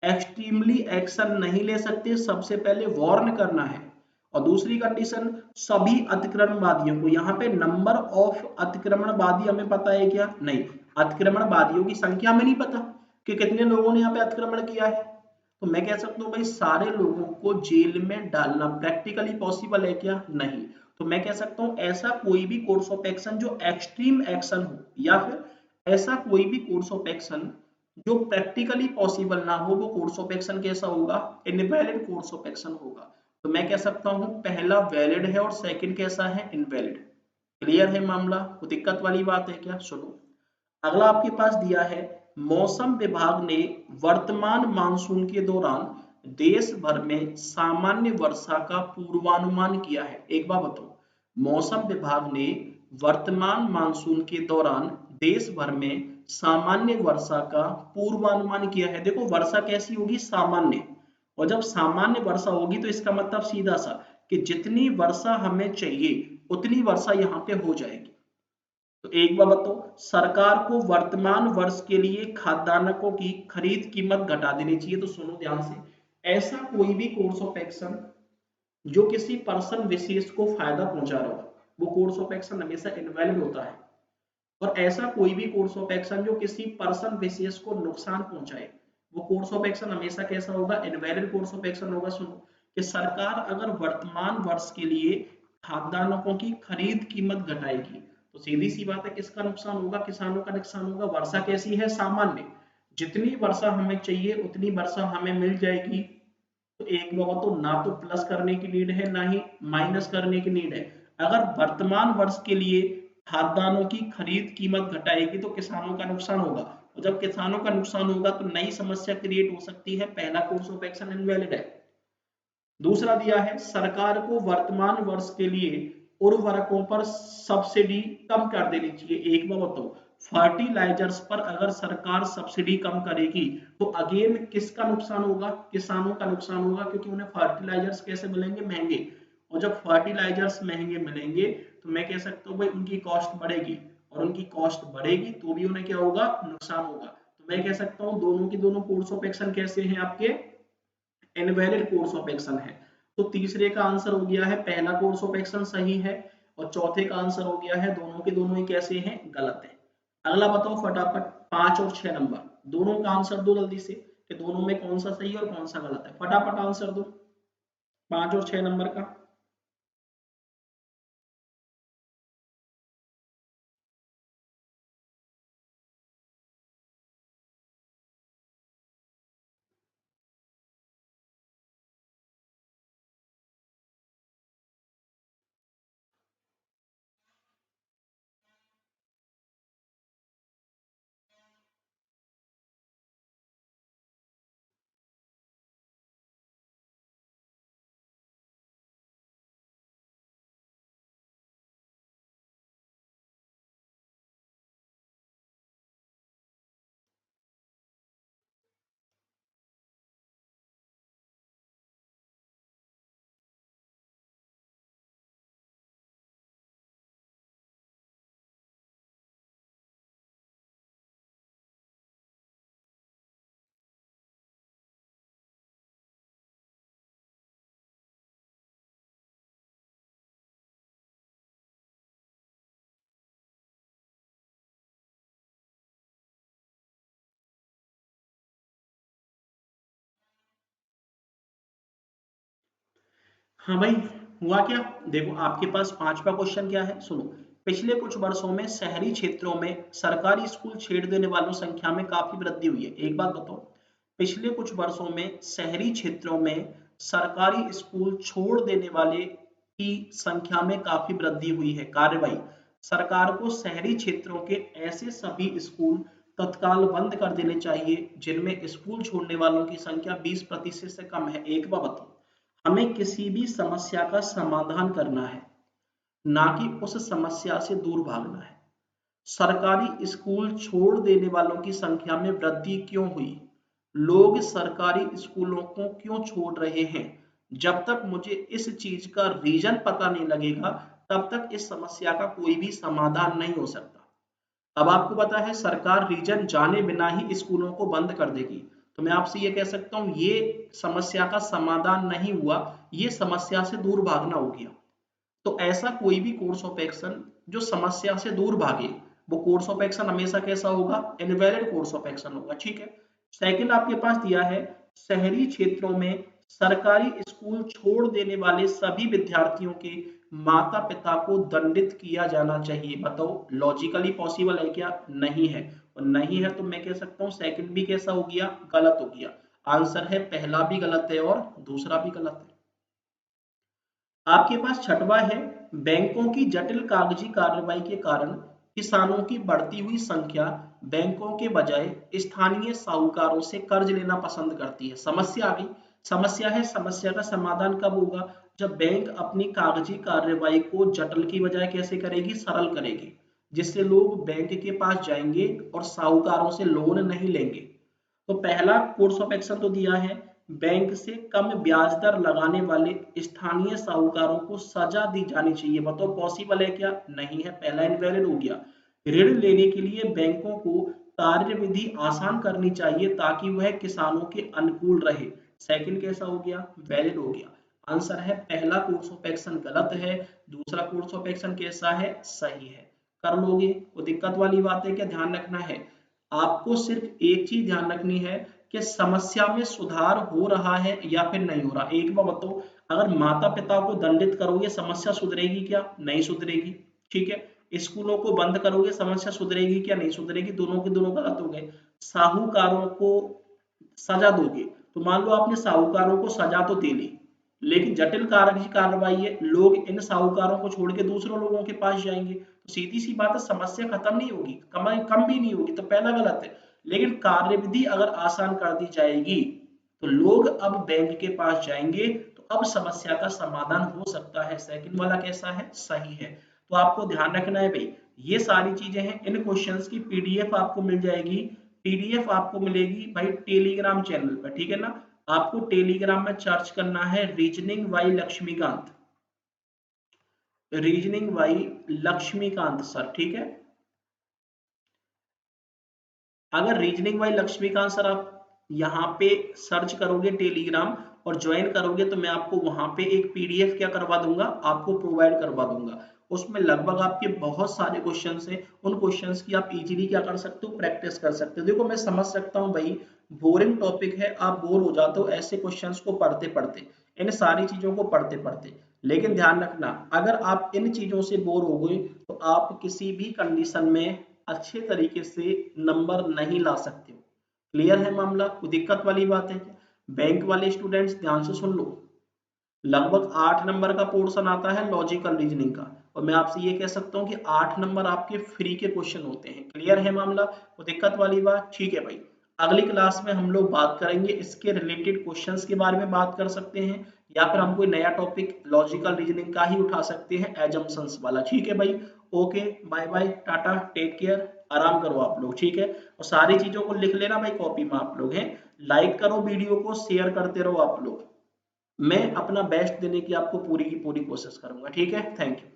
एक्सट्रीमली एक्शन नहीं ले सकते, सबसे पहले वार्न करना है। और दूसरी कंडीशन, सभी अतिक्रमणवादियों को, यहाँ पे नंबर ऑफ अतिक्रमणवादी हमें पता है क्या, नहीं, अतिक्रमणवादियों की संख्या हमें नहीं पता कि कितने लोगों ने यहाँ पे अतिक्रमण किया है। तो मैं कह सकता हूँ भाई सारे लोगों को जेल में डालना प्रैक्टिकली पॉसिबल है क्या, नहीं। तो मैं कह सकता हूँ ऐसा कोई भी कोर्स ऑफ एक्शन जो एक्सट्रीम एक्शन हो, या फिर ऐसा कोई भी कोर्स ऑफ एक्शन जो प्रैक्टिकली पॉसिबल ना हो, वो कोर्स ऑफ एक्शन कैसा होगा, इनवैलिड कोर्स ऑफ एक्शन होगा। तो मैं कह सकता हूँ पहला वैलिड है और सेकंड कैसा है, इनवैलिड। क्लियर है मामला, कोई दिक्कत वाली बात है क्या, सुनो। अगला आपके पास दिया है, मौसम विभाग ने वर्तमान मानसून के दौरान देश भर में सामान्य वर्षा का पूर्वानुमान किया है। एक बार बताओ, मौसम विभाग ने वर्तमान मानसून के दौरान देश भर में सामान्य वर्षा का पूर्वानुमान किया है। देखो वर्षा कैसी होगी, सामान्य, और जब सामान्य वर्षा होगी तो इसका मतलब सीधा सा कि जितनी वर्षा हमें चाहिए उतनी वर्षा यहाँ पे हो जाएगी। तो एक बार बताओ, सरकार को वर्तमान वर्ष के लिए खाद्यान्नों की खरीद कीमत घटा देनी चाहिए। तो सुनो ध्यान से, ऐसा कोई भी कोर्स ऑफ एक्शन जो किसी पर्सन विशेष को फायदा पहुंचा रहा हो, वो कोर्स ऑफ एक्शन हमेशा इनवैलिड होता है। और ऐसा कोई भी कोर्स ऑफ एक्शन जो किसी पर्सन विशेष को नुकसान पहुंचाए, वो कोर्स ऑफ एक्शन हमेशा कैसा होगा, इनवैलिड कोर्स ऑफ एक्शन होगा। सुनो, कि सरकार अगर वर्तमान वर्ष के लिए खाद्यान्नों की खरीद कीमत घटाएगी तो सीधी सी बात है किसका नुकसान होगा, किसानों का नुकसान होगा। वर्षा कैसी है, सामान्य, जितनी वर्षा हमें चाहिए उतनी वर्षा हमें मिल जाएगी। तो एक बार तो ना तो प्लस करने की नीड है ना ही माइनस करने की नीड है। अगर वर्तमान वर्ष के लिए खाद्यान्नों की खरीद कीमत घटाएगी तो किसानों का नुकसान होगा, और जब किसानों का नुकसान होगा तो नई समस्या क्रिएट हो सकती है। पहला कोर्स ऑफ एक्शन इनवैलिड है। दूसरा दिया है सरकार को वर्तमान वर्ष के लिए उर्वरकों पर सब्सिडी कम कर देनी चाहिए। एक बार बताओ, फर्टिलाइजर्स पर अगर सरकार सब्सिडी कम करेगी तो अगेन किसका नुकसान होगा? किसानों का नुकसान होगा, क्योंकि उन्हें फर्टिलाइजर्स कैसे मिलेंगे? महंगे। और जब फर्टिलाइजर्स महंगे मिलेंगे तो मैं कह सकता हूँ भाई उनकी कॉस्ट बढ़ेगी, और उनकी कॉस्ट बढ़ेगी तो भी उन्हें क्या होगा? नुकसान होगा। तो मैं कह सकता हूँ दोनों की दोनों कोर्स ऑफ एक्शन कैसे हैं? आपके इनवैलिड कोर्स ऑफ एक्शन है। तो तीसरे का आंसर हो गया है पहला कोर्स ऑफ एक्शन सही है, और चौथे का आंसर हो गया है दोनों के दोनों ही कैसे हैं? गलत है। अगला बताओ फटाफट, 5 और 6 नंबर दोनों का आंसर दो जल्दी से कि दोनों में कौन सा सही है और कौन सा गलत है। फटाफट आंसर दो 5 और 6 नंबर का। हाँ भाई, हुआ क्या? देखो आपके पास पांचवा क्वेश्चन क्या है, सुनो। पिछले कुछ वर्षों में शहरी क्षेत्रों में सरकारी स्कूल छेड़ देने वालों संख्या में काफी वृद्धि हुई है। एक बात बताओ, पिछले कुछ वर्षों में शहरी क्षेत्रों में सरकारी स्कूल छोड़ देने वाले की संख्या में काफी वृद्धि हुई है। कार्रवाई, सरकार को शहरी क्षेत्रों के ऐसे सभी स्कूल तत्काल बंद कर देने चाहिए जिनमें स्कूल छोड़ने वालों की संख्या 20% से कम है। एक बात बताओ, हमें किसी भी समस्या का समाधान करना है, ना कि उस समस्या से दूर भागना है। सरकारी स्कूल छोड़ देने वालों की संख्या में वृद्धि क्यों हुई? लोग सरकारी स्कूलों को क्यों छोड़ रहे हैं? जब तक मुझे इस चीज का रीजन पता नहीं लगेगा तब तक इस समस्या का कोई भी समाधान नहीं हो सकता। अब आपको पता है सरकार रीजन जाने बिना ही स्कूलों को बंद कर देगी, तो मैं आपसे ये कह सकता हूँ ये समस्या का समाधान नहीं हुआ, ये समस्या से दूर भागना हो गया। तो ऐसा कोई भी कोर्स ऑफ एक्शन जो समस्या से दूर भागे वो कोर्स ऑफ एक्शन हमेशा कैसा होगा? इनवैलिड कोर्स ऑफ एक्शन होगा। ठीक है। सेकंड आपके पास दिया है शहरी क्षेत्रों में सरकारी स्कूल छोड़ देने वाले सभी विद्यार्थियों के माता पिता को दंडित किया जाना चाहिए। बताओ लॉजिकली पॉसिबल है क्या? नहीं है। और नहीं है तो मैं कह सकता हूँ सेकंड भी कैसा हो गया? गलत हो गया। आंसर है पहला भी गलत है और दूसरा भी गलत है। आपके पास छठवा है बैंकों की जटिल कागजी कार्रवाई के कारण किसानों की बढ़ती हुई संख्या बैंकों के बजाय स्थानीय साहूकारों से कर्ज लेना पसंद करती है। समस्या आ गई। समस्या है, समस्या का समाधान कब होगा? जब बैंक अपनी कागजी कार्रवाई को जटिल की बजाय कैसे करेगी? सरल करेगी, जिससे लोग बैंक के पास जाएंगे और साहूकारों से लोन नहीं लेंगे। तो पहला कोर्स ऑफ एक्शन तो दिया है बैंक से कम ब्याज दर लगाने वाले स्थानीय साहूकारों को सजा दी जानी चाहिए। बताओ पॉसिबल है क्या? नहीं है, पहला इनवैलिड हो गया। ऋण लेने के लिए बैंकों को कार्यविधि आसान करनी चाहिए ताकि वह किसानों के अनुकूल रहे। सेकंड कैसा हो गया? वैलिड हो गया। आंसर है पहला कोर्स ऑफ एक्शन गलत है, दूसरा कोर्स ऑफ एक्शन कैसा है? सही है। कर लोगे? वो दिक्कत वाली बात है क्या? ध्यान रखना है, आपको सिर्फ एक चीज ध्यान रखनी है कि समस्या में सुधार हो रहा है या फिर नहीं हो रहा। एक बार बताओ, अगर माता पिता को दंडित करोगे समस्या सुधरेगी क्या? नहीं सुधरेगी। ठीक है। स्कूलों को बंद करोगे समस्या सुधरेगी क्या? नहीं सुधरेगी। दोनों के दोनों गलत हो गए। साहूकारों को सजा दोगे तो मान लो आपने साहूकारों को सजा तो दे ली, लेकिन जटिल कार्रवाई है, लोग इन साहूकारों को छोड़ के दूसरों लोगों के पास जाएंगे, तो सीधी सी बात है समस्या खत्म नहीं होगी, कमाई कम भी नहीं होगी, तो पहला गलत है। लेकिन कार्यविधि अगर आसान कर दी जाएगी तो लोग अब बैंक के पास जाएंगे, तो अब समस्या का समाधान हो सकता है। सेकंड वाला कैसा है, सही है। तो आपको ध्यान रखना है भाई, ये सारी चीजें हैं, इन क्वेश्चंस की पीडीएफ आपको मिल जाएगी। पीडीएफ आपको मिलेगी भाई टेलीग्राम चैनल पर, ठीक है ना। आपको टेलीग्राम में सर्च करना है reasoning by Laxmikant, reasoning by Laxmikant sir, ठीक है। अगर रीजनिंग बाई लक्ष्मीकांत सर आप यहाँ पे सर्च करोगे टेलीग्राम और ज्वाइन करोगे, तो मैं आपको वहां पे एक पीडीएफ क्या करवा दूंगा, आपको प्रोवाइड करवा दूंगा। उसमें लगभग आपके बहुत सारे क्वेश्चंस हैं, उन क्वेश्चंस की आप इजीली क्या कर सकते हो, प्रैक्टिस कर सकते हो। देखो मैं समझ सकता हूँ भाई, बोरिंग टॉपिक है, आप बोर हो जाते हो ऐसे क्वेश्चंस को पढ़ते पढ़ते, इन सारी चीजों को पढ़ते पढ़ते। लेकिन ध्यान रखना, अगर आप इन चीजों से बोर हो गए तो आप किसी भी कंडीशन में अच्छे तरीके से नंबर नहीं ला सकते हो। क्लियर है मामला, कोई दिक्कत वाली बात है क्या? बैंक वाले स्टूडेंट्स ध्यान से सुन लो, लगभग 8 नंबर का पोर्शन आता है लॉजिकल रीजनिंग का, और मैं आपसे ये कह सकता हूँ कि 8 नंबर आपके फ्री के क्वेश्चन होते हैं। क्लियर है मामला, कोई दिक्कत वाली बात? ठीक है भाई, अगली क्लास में हम लोग बात करेंगे इसके रिलेटेड क्वेश्चंस के बारे में बात कर सकते हैं, या फिर हम कोई नया टॉपिक लॉजिकल रीजनिंग का ही उठा सकते हैं, एजम्पशंस वाला। ठीक है भाई, okay, bye bye, tata, take care, आराम करो आप लोग, ठीक है। और सारी चीजों को लिख लेना भाई कॉपी में आप लोग हैं। लाइक करो वीडियो को, शेयर करते रहो आप लोग, मैं अपना बेस्ट देने की आपको पूरी की पूरी कोशिश करूंगा, ठीक है। Thank you.